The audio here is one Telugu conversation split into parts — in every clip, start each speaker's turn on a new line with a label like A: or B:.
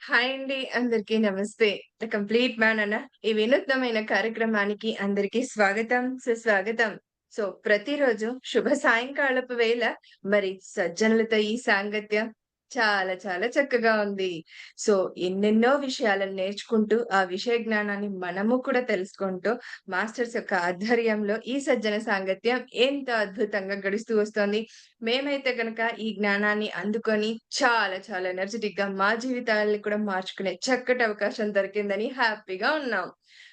A: హాయ్ అండి. అందరికీ నమస్తే. ద కంప్లీట్ మ్యాన్ అన్న ఈ వినూత్నమైన కార్యక్రమానికి అందరికీ స్వాగతం, సుస్వాగతం. ప్రతిరోజు శుభ సాయంకాలపు వేళ మరి సజ్జనులతో ఈ సాంగత్యం చాలా చాలా చక్కగా ఉంది. సో, ఎన్నెన్నో విషయాలను నేర్చుకుంటూ, ఆ విషయ జ్ఞానాన్ని మనము కూడా తెలుసుకుంటూ, మాస్టర్స్ యొక్క ఆధ్వర్యంలో ఈ సజ్జన సాంగత్యం ఎంతో అద్భుతంగా గడుస్తూ వస్తోంది. మేమైతే గనక ఈ జ్ఞానాన్ని అందుకొని చాలా చాలా ఎనర్జిటిక్‌గా మా జీవితాల్ని కూడా మార్చుకునే చక్కటి అవకాశం దొరికిందని హ్యాపీగా ఉన్నాం.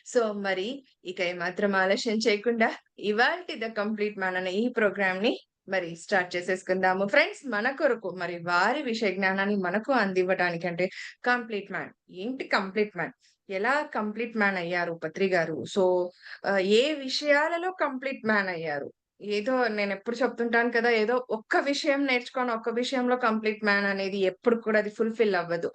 A: సో, మరి ఇక ఏమాత్రం ఆలస్యం చేయకుండా ఇవాల్టి 'ద కంప్లీట్ మ్యాన్' అనే ఈ ప్రోగ్రామ్‌ని మరి స్టార్ట్ చేసేసుకుందాము. ఫ్రెండ్స్ మన కొరకు మరి వారి విషయ జ్ఞానాన్ని మనకు అందివ్వటానికంటే కంప్లీట్ మ్యాన్. ఏంటి కంప్లీట్ మ్యాన్? ఎలా కంప్లీట్ మ్యాన్ అయ్యారు పత్రి గారు? ఏ విషయాలలో కంప్లీట్ మ్యాన్ అయ్యారు? ఏదో నేనెప్పుడు చెప్తుంటాను కదా! ఏదో ఒక్క విషయం నేర్చుకొని, ఒక్క విషయంలో కంప్లీట్ మ్యాన్ అనేది ఎప్పుడు కూడా అది ఫుల్‌ఫిల్ అవ్వదు.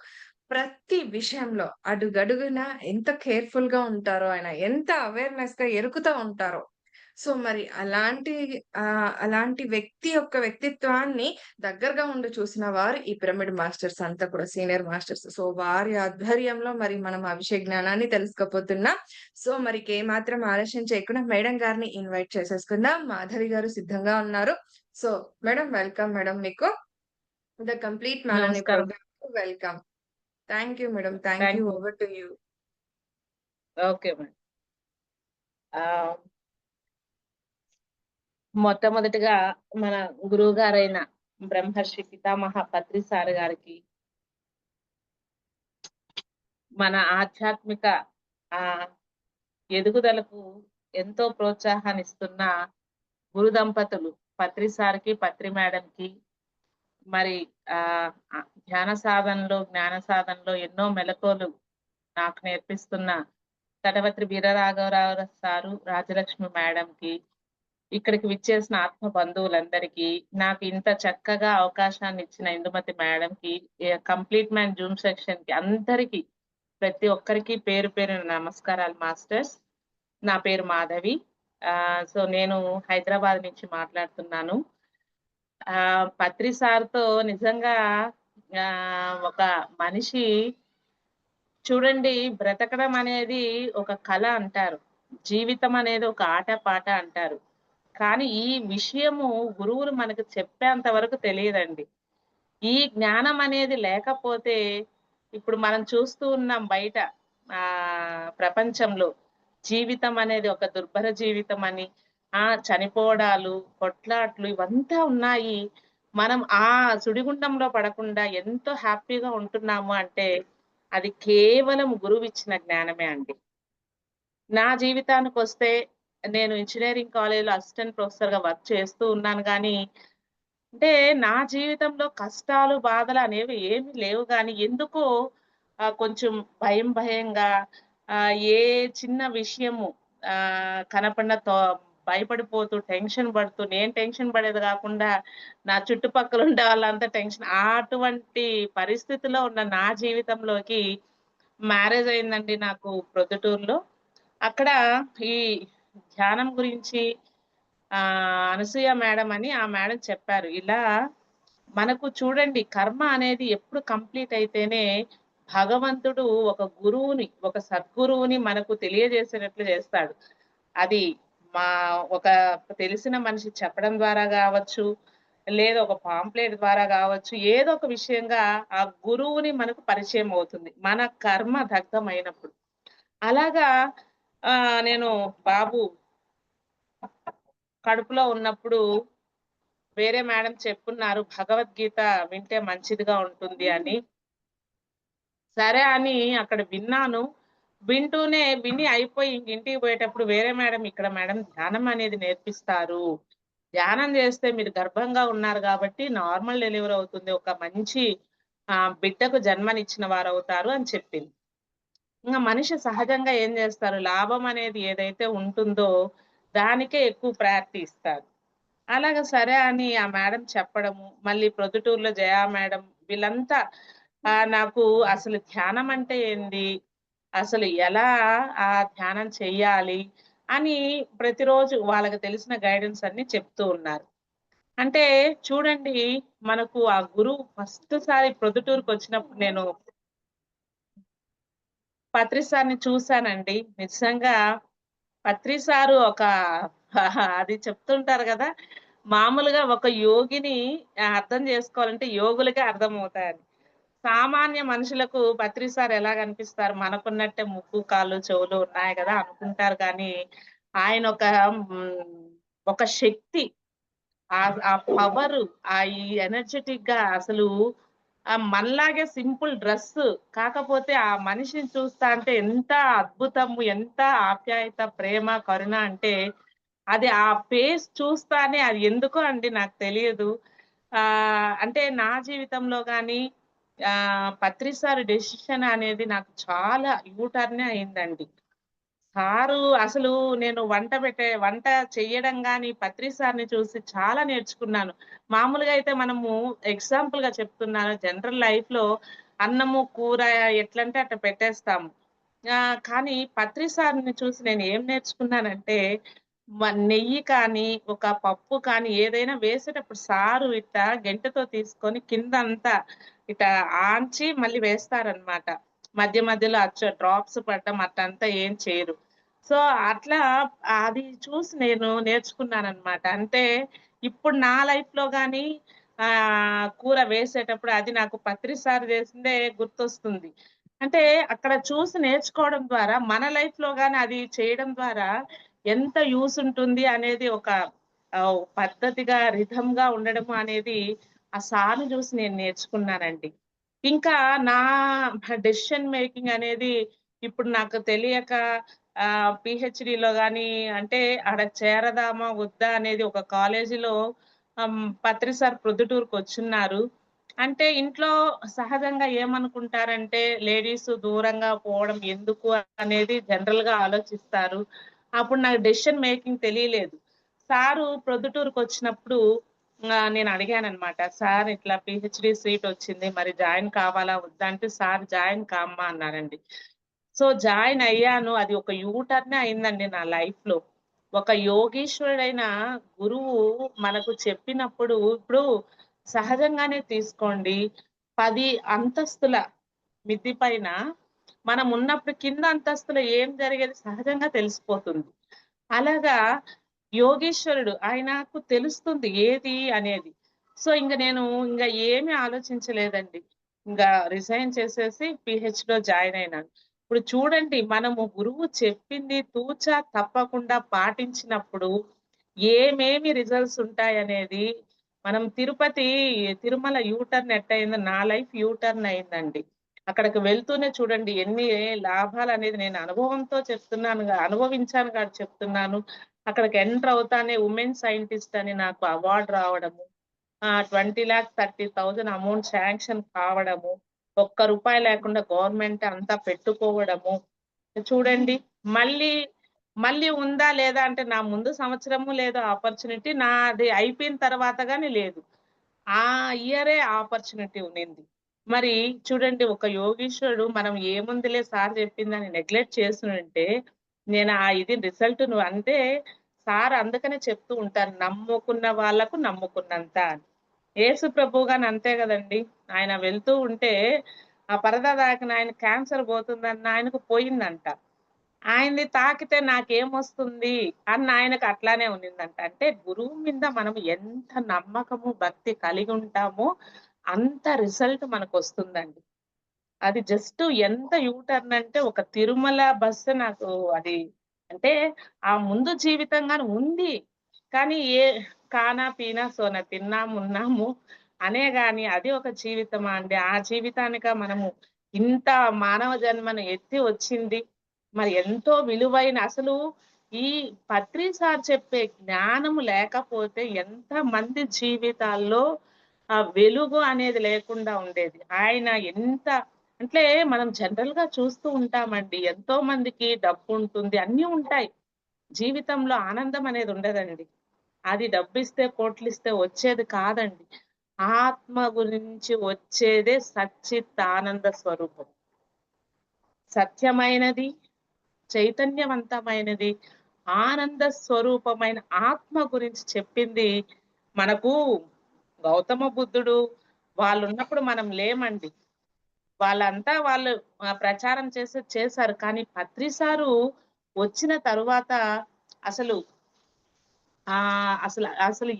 A: ప్రతి విషయంలో అడుగడుగునా ఎంత కేర్‌ఫుల్‌గా ఉంటారో ఆయన, ఎంత అవేర్‌నెస్‌గా ఎరుకుతా ఉంటారో. అలాంటి వ్యక్తి యొక్క వ్యక్తిత్వాన్ని దగ్గరగా ఉండి చూసిన వారు ఈ పిరమిడ్ మాస్టర్స్ అంతా కూడా సీనియర్ మాస్టర్స్. వారి ఆధ్వర్యంలో మరి మనం ఆ విషయ జ్ఞానాన్ని తెలుసుకోబోతున్నాం. మరికేమాత్రం ఆలస్యం చేయకుండా మేడం గారిని ఇన్వైట్ చేసేసుకుందాం. మాధవి గారు సిద్ధంగా ఉన్నారు. సో, మేడం వెల్కమ్ మేడం మీకు. ద కంప్లీట్ మ్యాన్ అనే
B: నమస్కారం.
A: ప్రోగ్రామ్‌కి welcome. Thank you madam. Thank you.
B: Thank you.
A: Over to you.
B: Okay madam. ఆహ్, మొట్టమొదటిగా మన గురువుగారైన బ్రహ్మర్షి పితామహ పత్రి సార్ గారికి, మన ఆధ్యాత్మిక ఆహ్, ఎదుగుదలకు ఎంతో ప్రోత్సాహాన్నిస్తున్న గురు దంపతులు పత్రి సార్‌కి, పత్రి మేడంకి మరి ఆహ్, ధ్యాన సాధనలో, జ్ఞాన సాధనలో ఎన్నో మెళకువలు నాకు నేర్పిస్తున్న కటవత్రి వీరరాఘవరావు సారు, రాజలక్ష్మి మేడంకి, ఇక్కడికి విచ్చేసిన ఆత్మ బంధువులందరికీ, నాకు ఇంత చక్కగా అవకాశాన్నిచ్చిన ఇందుమతి మేడంకి, కంప్లీట్ మ్యాన్ జూమ్ సెక్షన్‌కి అందరికి, ప్రతి ఒక్కరికి పేరు పేరున నమస్కారాలు మాస్టర్స్. నా పేరు మాధవి. నేను హైదరాబాద్ నుంచి మాట్లాడుతున్నాను. పత్రి సార్‌తో నిజంగా ఒక మనిషి చూడండి, బ్రతకడం అనేది ఒక కళ అంటారు. జీవితం అనేది ఒక ఆట పాట అంటారు. కానీ ఈ విషయము గురువులు మనకు చెప్పేంత వరకు తెలియదండి. ఈ జ్ఞానం అనేది లేకపోతే ఇప్పుడు మనం చూస్తూ ఉన్నాం బయట ప్రపంచంలో జీవితం అనేది ఒక దుర్భర జీవితం అని, చనిపోవడాలు, కొట్లాట్లు ఇవంతా ఉన్నాయి. మనం ఆ సుడిగుండంలో పడకుండా ఎంతో హ్యాపీగా ఉంటున్నాము అంటే అది కేవలం గురువిచ్చిన జ్ఞానమే అండి. నా జీవితానికొస్తే నేను ఇంజినీరింగ్ కాలేజ్‌లో అసిస్టెంట్ ప్రొఫెసర్‌గా వర్క్ చేస్తూ ఉన్నాను గానీ, అంటే నా జీవితంలో కష్టాలు, బాధలు అనేవి ఏమి లేవు గానీ, ఎందుకో కొంచెం భయంగా ఏ చిన్న విషయము కనపడిన భయపడిపోతూ, టెన్షన్ పడుతూ, నేను టెన్షన్ పడేది గాకుండా, నా చుట్టుపక్కల ఉండే వాళ్ళంతా టెన్షన్ అటువంటి పరిస్థితిలో ఉన్న నా జీవితంలోకి మ్యారేజ్ అయిందండి నాకు ప్రొద్దుటూరులో. అక్కడ ఈ ధ్యానం గురించి అనసూయ మేడం అని ఆ మేడం చెప్పారు. ఇలా మనకు చూడండి కర్మ అనేది ఎప్పుడు కంప్లీట్ అయితేనే భగవంతుడు ఒక గురువుని, ఒక సద్గురువుని మనకు తెలియజేసేటట్లు చేస్తాడు. అది మా ఒక తెలిసిన మనిషి చెప్పడం ద్వారా గావచ్చు, లేదా ఒక పాంప్లెట్ ద్వారా గావచ్చు, ఏదో ఒక విషయంగా ఆ గురువుని మనకు పరిచయం అవుతుంది. మన కర్మ దగ్ధమైనప్పుడు. అలాగా నేను బాబు కడుపులో ఉన్నప్పుడు వేరే మేడం చెప్పున్నారు భగవద్గీత వింటే మంచిదిగా ఉంటుంది అని. సరే అని అక్కడ విన్నాను. విని అయిపోయి ఇంటికి పోయేటప్పుడు వేరే మేడం ఇక్కడ మేడం ధ్యానం అనేది నేర్పిస్తారు. ధ్యానం చేస్తే మీరు గర్భంగా ఉన్నారు గాబట్టి నార్మల్ డెలివరీ అవుతుంది. ఒక మంచి బిడ్డకు జన్మనిచ్చిన వారవుతారు అని చెప్పింది. మనిషి సహజంగా ఏం జేస్తారు లాభం అనేది ఏదైతే ఉంటుందో దానికే ఎక్కువ ప్రయారిటీ ఇస్తారు. అలాగా సరే అని ఆ మేడం చెప్పడము, మళ్ళీ ప్రొద్దుటూరులో జయా మేడం వీళ్ళంతా నాకు అసలు ధ్యానం అంటే ఏంది? అసలు ఎలా ధ్యానం చెయ్యాలి? అని ప్రతిరోజు వాళ్ళకి తెలిసిన గైడెన్స్ అన్నీ చెప్తూ ఉన్నారు. అంటే చూడండి మనకు ఆ గురువు ఫస్ట్ సారి ప్రొద్దుటూరుకొచ్చినప్పుడు నేను పత్రి సార్‌ని చూసానండి. నిజంగా పత్రి సారు ఒక అది చెప్తుంటారు గదా! మామూలుగా ఒక యోగిని అర్థం జేసుకోవాలంటే యోగులకే అర్థమవుతాయని. సామాన్య మనుషులకు పత్రి సార్ ఎలా కనిపిస్తారు? మనకున్నట్టే ముక్కు, కాళ్ళు, చెవులు ఉన్నాయి గదా! అనుకుంటారు గానీ, ఆయన ఒక శక్తి. ఆ పవరు, ఈ ఎనర్జిటిక్‌గా అసలు మనలాగే సింపుల్ డ్రెస్సు. కాకపోతే ఆ మనిషిని చూస్తాంటే ఎంత అద్భుతము, ఎంత ఆప్యాయత, ప్రేమ, కరుణ అంటే అది ఆ ఫేస్ చూస్తానే అది ఎందుకో అండి నాకు తెలియదు. అంటే నా జీవితంలో గాని పత్రి సార్ డెసిషన్ అనేది నాకు చాలా యూ టర్నే అయిందండి. సారు అసలు నేను వంట చెయ్యడం గాని, పత్రి సార్‌ని చూసి చాలా నేర్చుకున్నాను. మామూలుగా అయితే మనము ఎగ్జాంపుల్‌గా చెప్తున్నాను. జనరల్ లైఫ్‌లో అన్నము, కూర ఎట్లంటే అట్లా పెట్టేస్తాము. కానీ పత్రి సార్‌ని చూసి నేను ఏం నేర్చుకున్నానంటే, నెయ్యి కానీ, ఒక పప్పు కానీ ఏదైనా వేసేటప్పుడు సారు ఇట్టా గెంటెతో తీసుకొని కిందంతా ఇట్టా ఆంచి మళ్ళీ వేస్తారనమాట. మధ్య మధ్యలో డ్రాప్స్ పడడం అట్లంతా ఏం చేయరు. సో, అట్లా అది చూసి నేను నేర్చుకున్నాననమాట. అంటే ఇప్పుడు నా లైఫ్‌లో గాని కూర వేసేటప్పుడు అది నాకు పత్రి సార్ చేసిందే గుర్తొస్తుంది. అంటే అక్కడ చూసి నేర్చుకోవడం ద్వారా మన లైఫ్‌లో గాని అది చేయడం ద్వారా ఎంత యూజ్ ఉంటుంది అనేది ఒక పద్ధతిగా, రిథమ్‌గా ఉండడము అనేది ఆ సార్‌ని చూసి నేను నేర్చుకున్నానండి. ఇంకా నా డెసిషన్ మేకింగ్ అనేది ఇప్పుడు నాకు తెలియక పీహెచ్‌డీలో గాని అంటే ఆడ చేరదామా? వద్దా? అనేది ఒక కాలేజీలో పత్రి సార్ ప్రొద్దుటూరుకొచ్చున్నారు. అంటే ఇంట్లో సహజంగా ఏమనుకుంటారంటే లేడీస్ దూరంగా పోవడం ఎందుకు అనేది జనరల్‌గా ఆలోచిస్తారు. అప్పుడు నాకు డెసిషన్ మేకింగ్ తెలియలేదు. సారు ప్రొద్దుటూరుకొచ్చినప్పుడు నేను అడిగాననమాట. సార్ ఇట్లా పీహెచ్‌డీ సీట్ వచ్చింది. మరి జాయిన్ కావాలా? వద్దా? అంటే సార్ జాయిన్ కామ్మా అన్నారండి. సో, జాయిన్ అయ్యాను. అది ఒక యూ టర్నే అయిందండి నా లైఫ్‌లో. ఒక యోగీశ్వరుడైన గురువు మనకు చెప్పినప్పుడు ఇప్పుడు సహజంగానే తీసుకోండి. 10 అంతస్తుల మిద్ది పైన మనమున్నప్పుడు కింద అంతస్తులో ఏం జరిగేది సహజంగా తెలిసిపోతుంది. అలాగా యోగీశ్వరుడు ఆయనకు తెలుస్తుంది ఏది అనేది. సో, నేను ఏమి ఆలోచించలేదండి. ఇంగ రిజైన్ చేసేసి పీహెచ్‌లో జాయిన్ అయినాను. ఇప్పుడు చూడండి మనము గురువు చెప్పింది తూచా తప్పకుండా పాటించినప్పుడు ఏమేమి రిజల్ట్స్ ఉంటాయనేది మనం తిరుమల యూ టర్న్ ఎట్టయిందో నా లైఫ్ యూ టర్న్ అయిందండి. అక్కడికి వెళ్తూనే చూడండి ఎన్ని లాభాలనేది నేను అనుభవంతో అనుభవించాను కాబట్టి చెప్తున్నాను. అక్కడికి ఎంటర్ అవుతానే వుమెన్ సైంటిస్ట్ అని నాకు అవార్డ్ రావడము. 20,30,000 అమౌంట్ శాంక్షన్ కావడము. ఒక్క రూపాయి లేకుండా గవర్నమెంట్ అంతా పెట్టుకోవడము. చూడండి మళ్ళీ, మళ్ళీ ఉందా లేదా అంటే నా ముందు సంవత్సరము లేదు ఆపర్చునిటీ. నాది అయిపోయిన తర్వాత గాని లేదు. ఆ ఇయరే ఆపర్చునిటీ ఉండింది. మరి చూడండి ఒక యోగీశ్వరుడు మనం ఏముందిలే సార్ చెప్పిందని నెగ్లెక్ట్ చేసునుంటే, నేను ఇది రిజల్ట్ అంటే సార్ అందుకనే చెప్తూ ఉంటారు. నమ్ముకున్న వాళ్ళకు నమ్ముకున్నంత అని. యేసు ప్రభువు గాని అంతే గదండీ! ఆయన వెళ్తూ ఉంటే ఆ పరదా తాకిన ఆయన క్యాన్సర్ పోతుందన్న ఆయనకు పోయిందంట. ఆయనది తాకితే నాకేమొస్తుంది అన్న ఆయనకు అట్లానే ఉన్నిందంట. అంటే గురువు మీద మనం ఎంత నమ్మకము, భక్తి కలిగుంటామో అంత రిజల్ట్ మనకొస్తుందండి. అది జస్ట్ ఎంత యూ టర్న్ అంటే ఒక తిరుమల బస్సు నాకు అది అంటే ఆ ముందు జీవితం గాని ఉంది. కానీ కానా, పీనా, సోనా తిన్నాము, ఉన్నాము అనే గాని అది ఒక జీవితమా అండి? ఆ జీవితానికా మనము ఇంత మానవ జన్మను ఎత్తి వచ్చింది. మరి ఎంతో విలువైన అసలు ఈ పత్రి సార్ చెప్పే జ్ఞానము లేకపోతే ఎంతమంది జీవితాల్లో వెలుగు అనేది లేకుండా ఉండేది. ఆయన ఎంత అంటే మనం జనరల్‌గా చూస్తూ ఉంటామండి. ఎంతో మందికి డబ్బుంటుంది. అన్నీ ఉంటాయి. జీవితంలో ఆనందం అనేది ఉండదండి. అది డబ్బిస్తే, కోట్లిస్తే వచ్చేది కాదండి. ఆత్మ గురించి వచ్చేదే సచ్చిత్ ఆనంద స్వరూపం. సత్యమైనది, చైతన్యవంతమైనది, ఆనంద స్వరూపమైన ఆత్మ గురించి చెప్పింది మనకు గౌతమ బుద్ధుడు వాళ్ళున్నప్పుడు మనం లేమండి. వాళ్ళంతా వాళ్ళు ప్రచారం చేశారు. కానీ పత్రి సారు వచ్చిన తరువాత అసలు అసలు అసలు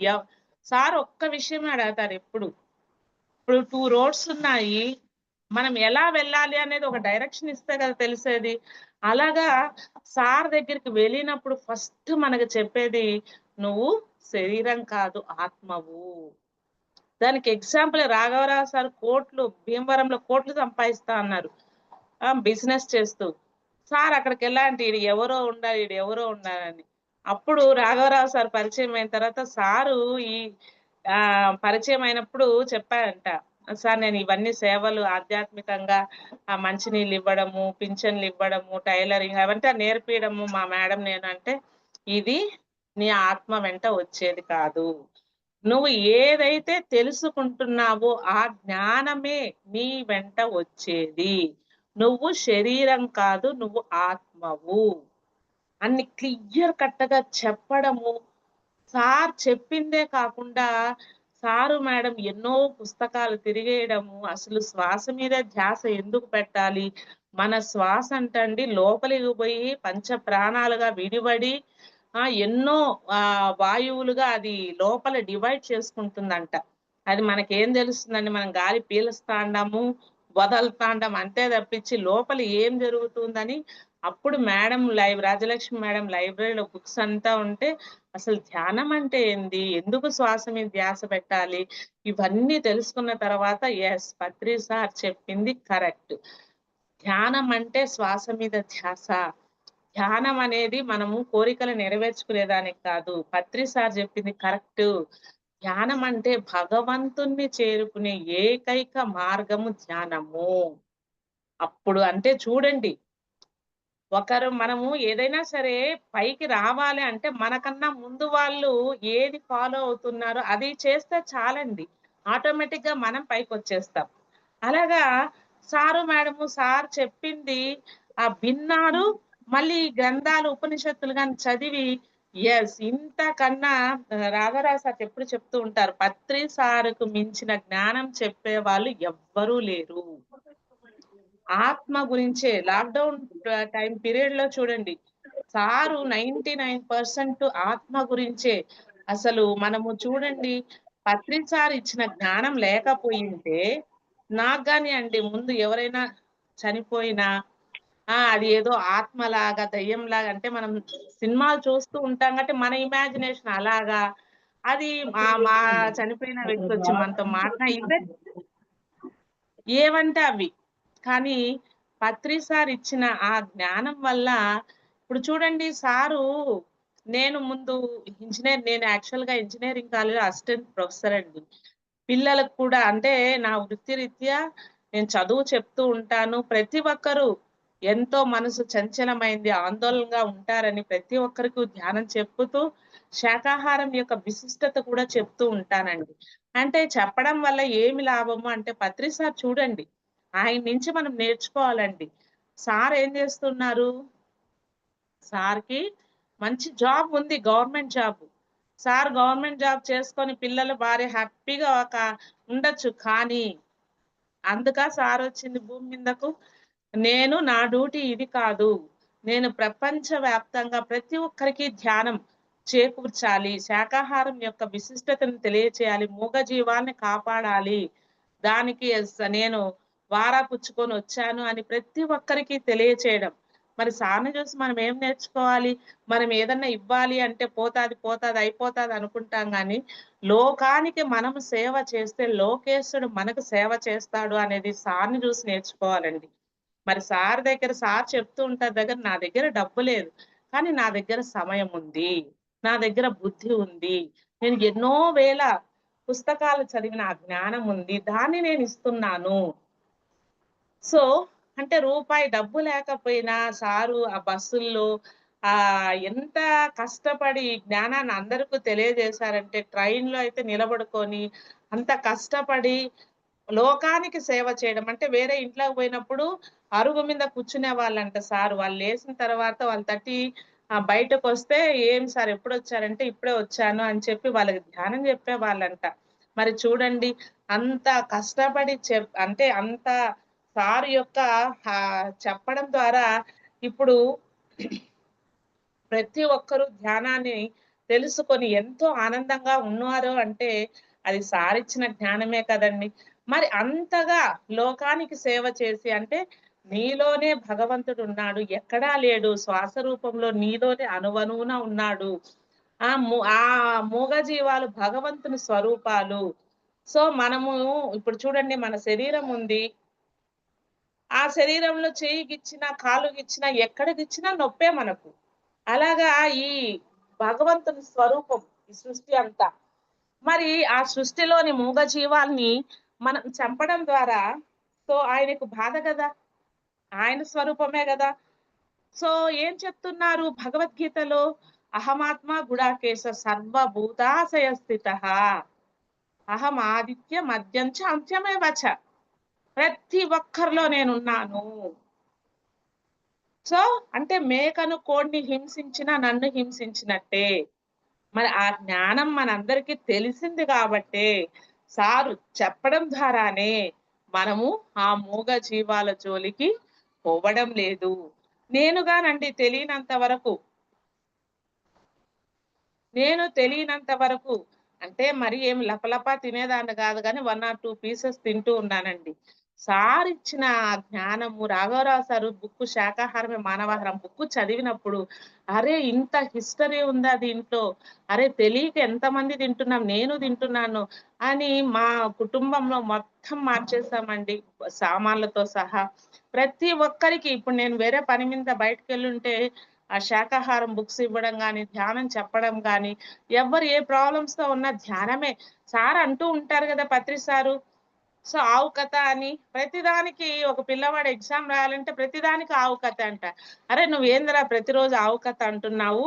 B: సార్ ఒక్క విషయమే అడగతారెప్పుడు. ఇప్పుడు 2 రోడ్స్ ఉన్నాయి. మనం ఎలా వెళ్ళాలి అనేది ఒక డైరెక్షన్ ఇస్తే కదా తెలిసేది. అలాగా సార్ దగ్గరికి వెళ్ళినప్పుడు ఫస్ట్ మనకు చెప్పేది, "నువ్వు శరీరం కాదు ఆత్మవు." దానికి ఎగ్జాంపుల్ రాఘవరావు సార్ భీమవరంలో కోట్లు సంపాదిస్తా అన్నారు. బిజినెస్ చేస్తూ. సార్ అక్కడికెళ్ళా అంటే ఈడు ఎవరో ఉండాలని. అప్పుడు రాఘవరావు సార్ పరిచయం అయిన తర్వాత సారు ఈ పరిచయం అయినప్పుడు చెప్పారంట. సార్ నేను ఇవన్నీ సేవలు ఆధ్యాత్మికంగా మంచినీళ్ళివ్వడము, పింఛన్లివ్వడము, టైలరింగ్ అవంతా నేర్పియడము మా మేడం నేను అంటే, ఇది నీ ఆత్మ వెంట వచ్చేది కాదు. నువ్వు ఏదైతే తెలుసుకుంటున్నావో ఆ జ్ఞానమే నీ వెంట వచ్చేది. నువ్వు శరీరం కాదు, నువ్వు ఆత్మవు. అన్ని క్లియర్ కట్‌గా చెప్పడము. సార్ చెప్పిందే కాకుండా సారు, మేడం ఎన్నో పుస్తకాలు తిరిగేయడము. అసలు శ్వాస మీద ధ్యాస ఎందుకు పెట్టాలి? మన శ్వాస అంటండి లోపలికి పోయి పంచ ప్రాణాలుగా విడివడి ఎన్నో వాయువులుగా అది లోపల డివైడ్ చేసుకుంటుందంట. అది మనకేం తెలుస్తుందండి? మనం గాలి పీలుస్తాండాము, వదలుతాండాం అంతే తప్పించి లోపల ఏం జరుగుతుందని అప్పుడు రాజలక్ష్మి మేడం లైబ్రరీలో బుక్స్ అంతా ఉంటే అసలు ధ్యానం అంటే ఏంది? ఎందుకు శ్వాస మీద ధ్యాస పెట్టాలి? ఇవన్నీ తెలుసుకున్న తర్వాత పత్రి సార్ చెప్పింది కరెక్ట్. ధ్యానం అంటే శ్వాస మీద ధ్యాస. ధ్యానం అనేది మనము కోరికలు నెరవేర్చుకునేదానికి కాదు. పత్రి సార్ చెప్పింది కరెక్టు. ధ్యానం అంటే భగవంతుణ్ణి చేరుకునే ఏకైక మార్గము ధ్యానము. అప్పుడు అంటే చూడండి, మనము ఏదైనా సరే పైకి రావాలి అంటే మనకన్నా ముందు వాళ్ళు ఏది ఫాలో అవుతున్నారో అది చేస్తే చాలండి. ఆటోమేటిక్‌గా మనం పైకొచ్చేస్తాం. అలాగా సార్ చెప్పింది విన్నారు. మళ్ళీ గ్రంథాలు, ఉపనిషత్తులు గాని చదివి ఇంతకన్నా రాఘవరావు సార్ ఎప్పుడు చెప్తూ ఉంటారు. పత్రి సార్‌కు మించిన జ్ఞానం చెప్పేవాళ్ళు ఎవ్వరూ లేరు. ఆత్మ గురించే లాక్‌డౌన్ టైమ్ పీరియడ్‌లో చూడండి. సారు 99% ఆత్మ గురించే. అసలు మనము చూడండి, పత్రి సార్ ఇచ్చిన జ్ఞానం లేకపోయుంటే నాకు గాని అండి ముందు ఎవరైనా చనిపోయినా అది ఏదో ఆత్మలాగా, దయ్యంలాగా అంటే మనం సినిమాలు చూస్తూ ఉంటాం కాబట్టి మన ఇమాజినేషన్ అలాగా. అది మా చనిపోయిన వ్యక్తొచ్చి మనతో ఇవే ఏవంటే అవి. కానీ పత్రి సార్ ఇచ్చిన ఆ జ్ఞానం వల్ల ఇప్పుడు చూడండి సారు నేను యాక్చువల్‌గా ఇంజినీరింగ్ కాలేజ్‌లో అసిస్టెంట్ ప్రొఫెసర్ అండి. పిల్లలకు కూడా అంటే నా వృత్తిరీత్యా నేను చదువు చెప్తూ ఉంటాను. ప్రతి ఒక్కరు ఎంతో మనసు చంచలమైంది, ఆందోళనగా ఉంటారని ప్రతి ఒక్కరికి ధ్యానం చెప్పుతూ, శాకాహారం యొక్క విశిష్టత కూడా చెప్తూ ఉంటానండి. అంటే చెప్పడం వల్ల ఏమి లాభము అంటే పత్రి సార్ చూడండి, ఆయన నుంచి మనం నేర్చుకోవాలండి. సార్ ఏం చేస్తున్నారు? సార్‌కి మంచి జాబ్ ఉంది. Government job. Sir government job చేసుకొని పిల్లలు, భార్య హ్యాపీగా ఉండొచ్చు. కానీ సారొచ్చింది భూమి మీదకు? నా డ్యూటీ ఇది కాదు. నేను ప్రపంచ వ్యాప్తంగా ప్రతి ఒక్కరికి ధ్యానం చేకూర్చాలి. శాకాహారం యొక్క విశిష్టతను తెలియచేయాలి. మూగజీవాల్ని కాపాడాలి. దానికి నేను వారా పుచ్చుకొనొచ్చాను అని ప్రతి ఒక్కరికి తెలియచేయడం. మరి సార్‌ని చూసి మనం ఏం నేర్చుకోవాలి? మనం ఏదన్నా ఇవ్వాలి అంటే అయిపోతాది అనుకుంటాం గానీ, లోకానికి మనము సేవ చేస్తే లోకేశుడు మనకు సేవ చేస్తాడు అనేది సార్‌ని చూసి నేర్చుకోవాలండి. మరి సార్ చెప్తూ ఉంటారు నా దగ్గర డబ్బు లేదు. కానీ నా దగ్గర సమయం ఉంది. నా దగ్గర బుద్ధి ఉంది. నేను ఎన్నో వేల పుస్తకాలు చదివిన ఆ జ్ఞానం ఉంది. దాన్ని నేనిస్తున్నాను. సో, అంటే రూపాయి డబ్బు లేకపోయినా సారు ఆ బస్సుల్లో ఎంత కష్టపడి ఈ జ్ఞానాన్ని అందరికి తెలియజేశారంటే ట్రైన్‌లో అయితే నిలబడుకొని అంత కష్టపడి లోకానికి సేవ చేయడం. అంటే వేరే ఇంట్లోకి పోయినప్పుడు అరుగు మీద కూర్చునేవాళ్ళంట సారు. వాళ్ళు లేసిన తర్వాత వాళ్ళు బయటకొస్తే "ఏం సార్ ఎప్పుడొచ్చారంటే, ఇప్పుడే వచ్చాను" అని చెప్పి వాళ్ళకి ధ్యానం చెప్పేవాళ్ళంట. మరి చూడండి అంత కష్టపడి అంటే అంత సార్ యొక్క చెప్పడం ద్వారా ఇప్పుడు ప్రతి ఒక్కరు ధ్యానాన్ని తెలుసుకొని ఎంతో ఆనందంగా ఉన్నారు అంటే అది సారిచ్చిన జ్ఞానమే కదండి. మరి అంతగా లోకానికి సేవ చేసి అంటే నీలోనే భగవంతుడున్నాడు. ఎక్కడా లేడు. శ్వాస రూపంలో నీలోనే అణువణువున ఉన్నాడు. ఆ మూగజీవాలు భగవంతుని స్వరూపాలు. సో, మనము ఇప్పుడు చూడండి మన శరీరం ఉంది. ఆ శరీరంలో చెయ్యి గిచ్చినా, కాలు గిచ్చినా, ఎక్కడ గిచ్చినా నొప్పే మనకు. అలాగా ఈ భగవంతుని స్వరూపం ఈ సృష్టి అంతా. మరి ఆ సృష్టిలోని మూగజీవాల్ని మనం చంపడం ద్వారా సో ఆయనకు బాధ గదా! ఆయన స్వరూపమే గదా! సో ఏం చెప్తున్నారు భగవద్గీతలో? అహమాత్మ గుడాకేశ సర్వభూతాశయ స్థితః. అహం ఆదిత్య మధ్యం చ అంత్యమేవ చ. ప్రతి ఒక్కరిలో నేనున్నాను. సో అంటే మేకను కోడిని హింసించినా నన్ను హింసించినట్టే. మరి ఆ జ్ఞానం మనందరికీ తెలిసింది కాబట్టే, సారు చెప్పడం ద్వారానే మనము ఆ మూగ జీవాల జోలికి పోవడం లేదు. నేనుగానండి తెలియనంత వరకు అంటే మరి ఏం లపలపా తినేదాన్ని గాదు గానీ 1 ఆర్ 2 పీసెస్ తింటూ ఉన్నానండి. సార్ ఇచ్చిన ఆ జ్ఞానము రాఘవరావు సారు బుక్కు 'శాకాహారమే మానవాహారం' బుక్కు చదివినప్పుడు, అరే! ఇంత హిస్టరీ ఉందా దీంట్లో? అరే! తెలియక ఎంతమంది తింటున్నాం, నేను తింటున్నాను అని మా కుటుంబంలో మొత్తం మార్చేసామండి. సామాన్లతో సహా. ప్రతి ఒక్కరికి ఇప్పుడు నేను వేరే పని మీద బయటికెళ్ళుంటే ఆ శాకాహారం బుక్స్ ఇవ్వడం గాని, ధ్యానం చెప్పడం గాని, ఎవ్వరు ఏ ప్రాబ్లమ్స్‌తో ఉన్నా ధ్యానమే. సార్ అంటూ ఉంటారు గదా! పత్రి సారు. సో, ఆవు కథ అని ప్రతిదానికి ఒక పిల్లవాడు ఎగ్జామ్ రాయాలంటే ప్రతిదానికి ఆవు కథ అంట. అరె! నువ్వేందిరా ప్రతిరోజు ఆవు కథ అంటున్నావు?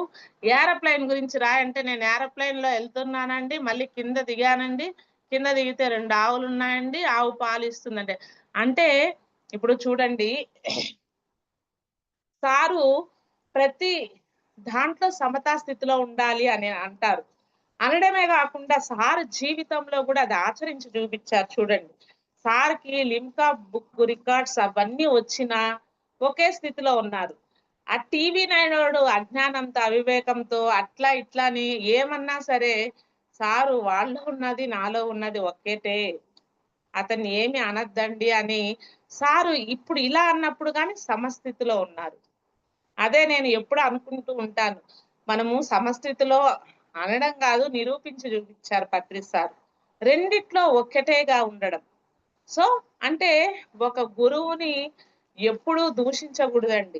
B: ఏరోప్లేన్ గురించి రాయంటే నేను ఏరోప్లేన్‌లో ఎళ్తున్నానండి. మళ్ళీ కింద దిగానండి. కింద దిగితే 2 ఆవులున్నాయండి. ఆవు పాలిస్తుందండి. అంటే ఇప్పుడు చూడండి సారు ప్రతి దాంట్లో సమతా స్థితిలో ఉండాలి అని అంటారు. అనడమే గాకుండా సారు జీవితంలో గూడా అది ఆచరించి చూపిచ్చారు చూడండి. సార్‌కి లిమ్కా బుక్ రికార్డ్స్ అవన్నీ వచ్చినా ఒకే స్థితిలో ఉన్నారు. ఆ టీవీ నైనోడు అజ్ఞానంతో, అవివేకంతో అట్లా ఇట్లా అని ఏమన్నా సరే సారు వాళ్ళలో ఉన్నది, నాలో ఉన్నది ఒక్కటే. అతన్ని ఏమి అనొద్దండి అని సారు ఇప్పుడు ఇలా అన్నప్పుడు గాని సమస్థితిలో ఉన్నారు. అదే నేను ఎప్పుడు అనుకుంటూ ఉంటాను. మనము సమస్థితిలో అనడం గాదు, నిరూపించి చూపిచ్చారు పత్రి సార్. రెండిట్లో ఒక్కటేగా ఉండడం. సో, అంటే ఒక గురువుని ఎప్పుడూ దూషించగూడదండి.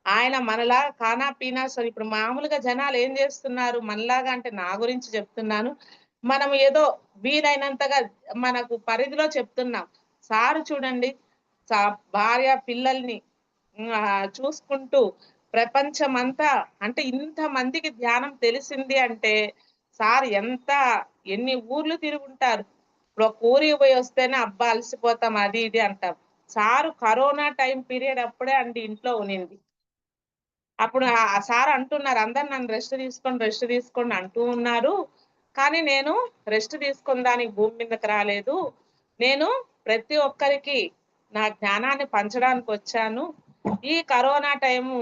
B: ఆయన మనలాగా ఖానా పీనా సో ఇప్పుడు మామూలుగా జనాలు ఏం జేస్తున్నారు మనలాగా అంటే నా గురించి చెప్తున్నాను. మనం ఏదో వీలైనంతగా మనకు పరిధిలో చెప్తున్నాం. సారు చూడండి భార్య, పిల్లల్ని చూసుకుంటూ ప్రపంచమంతా అంటే ఇంతమందికి ధ్యానం తెలిసింది అంటే సార్ ఎన్ని ఊర్లు తిరుగుంటారు. ఇప్పుడు ఒక ఊరికి పోయి వస్తేనే అబ్బా! అలసిపోతాం అది ఇది అంటాం. సారు కరోనా టైమ్ పీరియడ్ అప్పుడే అండి ఇంట్లో ఉనింది. అప్పుడు సార్ అంటున్నారు, "అందరూ నన్ను రెస్ట్ తీసుకోండి అంటూ ఉన్నారు. కానీ నేను రెస్ట్ తీసుకుందానికి భూమి మీదకి రాలేదు. నేను ప్రతి ఒక్కరికి నా జ్ఞానాన్ని పంచడానికొచ్చాను. ఈ కరోనా టైము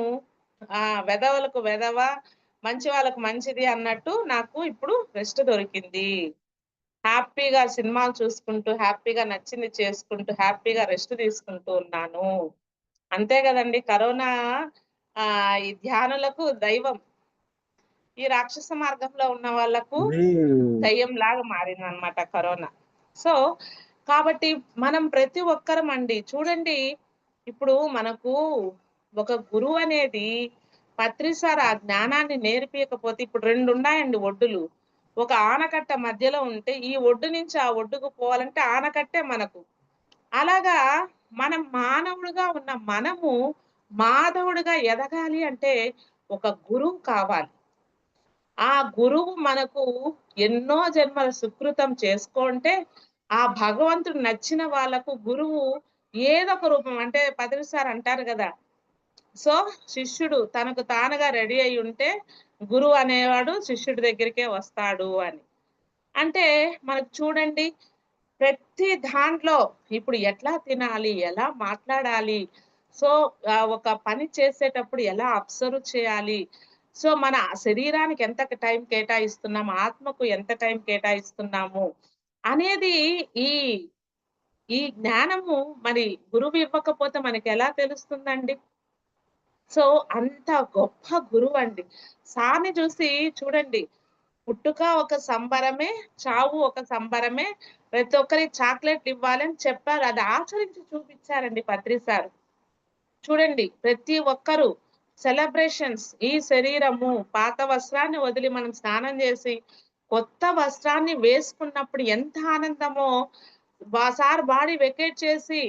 B: వెధవలకు వెధవ, మంచి వాళ్ళకి మంచిది అన్నట్టు నాకు ఇప్పుడు రెస్ట్ దొరికింది. హ్యాపీగా సినిమాలు చూసుకుంటూ, హ్యాపీగా నచ్చింది చేసుకుంటూ, హ్యాపీగా రెస్ట్ తీసుకుంటూ ఉన్నాను." అంతే గదండీ! కరోనా ఈ ధ్యానులకు దైవం. ఈ రాక్షస మార్గంలో ఉన్న వాళ్ళకు
C: ఇది
B: దయ్యంలాగా మారిందనమాట కరోనా. సో, కాబట్టి మనం ప్రతి ఒక్కరమండి చూడండి, ఇప్పుడు మనకు ఒక గురువనేది పత్రి సార్ ఆ జ్ఞానాన్ని నేర్పియకపోతే ఇప్పుడు 2 ఉన్నాయండి ఒడ్డులు. ఒక ఆనకట్ట మధ్యలో ఉంటే, ఈ ఒడ్డు నుంచి ఆ ఒడ్డుకు పోవాలంటే ఆనకట్టే మనకు. అలాగా మనం మానవుడుగా ఉన్న మనము మాధవుడిగా ఎదగాలి అంటే ఒక గురువు కావాలి. ఆ గురువు మనకు ఎన్నో జన్మల సుకృతం చేసుకొంటే, ఆ భగవంతుడు నచ్చిన వాళ్ళకు గురువు ఏదో ఒక రూపం అంటే పత్రి సార్ అంటారు గదా! సో, శిష్యుడు తనకు తానుగా రెడీ అయ్యుంటే, గురువు అనేవాడు శిష్యుడి దగ్గరికే వస్తాడు అని. అంటే మనకు చూడండి ప్రతి దాంట్లో ఇప్పుడు ఎట్లా తినాలి? ఎలా మాట్లాడాలి? సో, ఒక పని చేసేటప్పుడు ఎలా అబ్జర్వ్ చేయాలి? సో, మన శరీరానికి ఎంత టైం కేటాయిస్తున్నాము? ఆత్మకు ఎంత టైం కేటాయిస్తున్నాము? అనేది ఈ, ఈ జ్ఞానము మరి గురువు ఇవ్వకపోతే మనకెలా తెలుస్తుందండి? సో, అంత గొప్ప గురువండి. సార్‌ని చూసి చూడండి, పుట్టుక ఒక సంబరమే, చావు ఒక సంబరమే. ప్రతి ఒక్కరికి చాక్లెట్‌లివ్వాలని చెప్పారు. అది ఆచరించి చూపిచ్చారండి పత్రి సారు. చూడండి ప్రతి ఒక్కరు సెలబ్రేషన్స్ ఈ శరీరము పాత వస్త్రాన్ని వదిలి మనం స్నానం జేసి, కొత్త వస్త్రాన్ని వేసుకున్నప్పుడు ఎంత ఆనందమో సార్ బాడీ వెకేట్ చేసి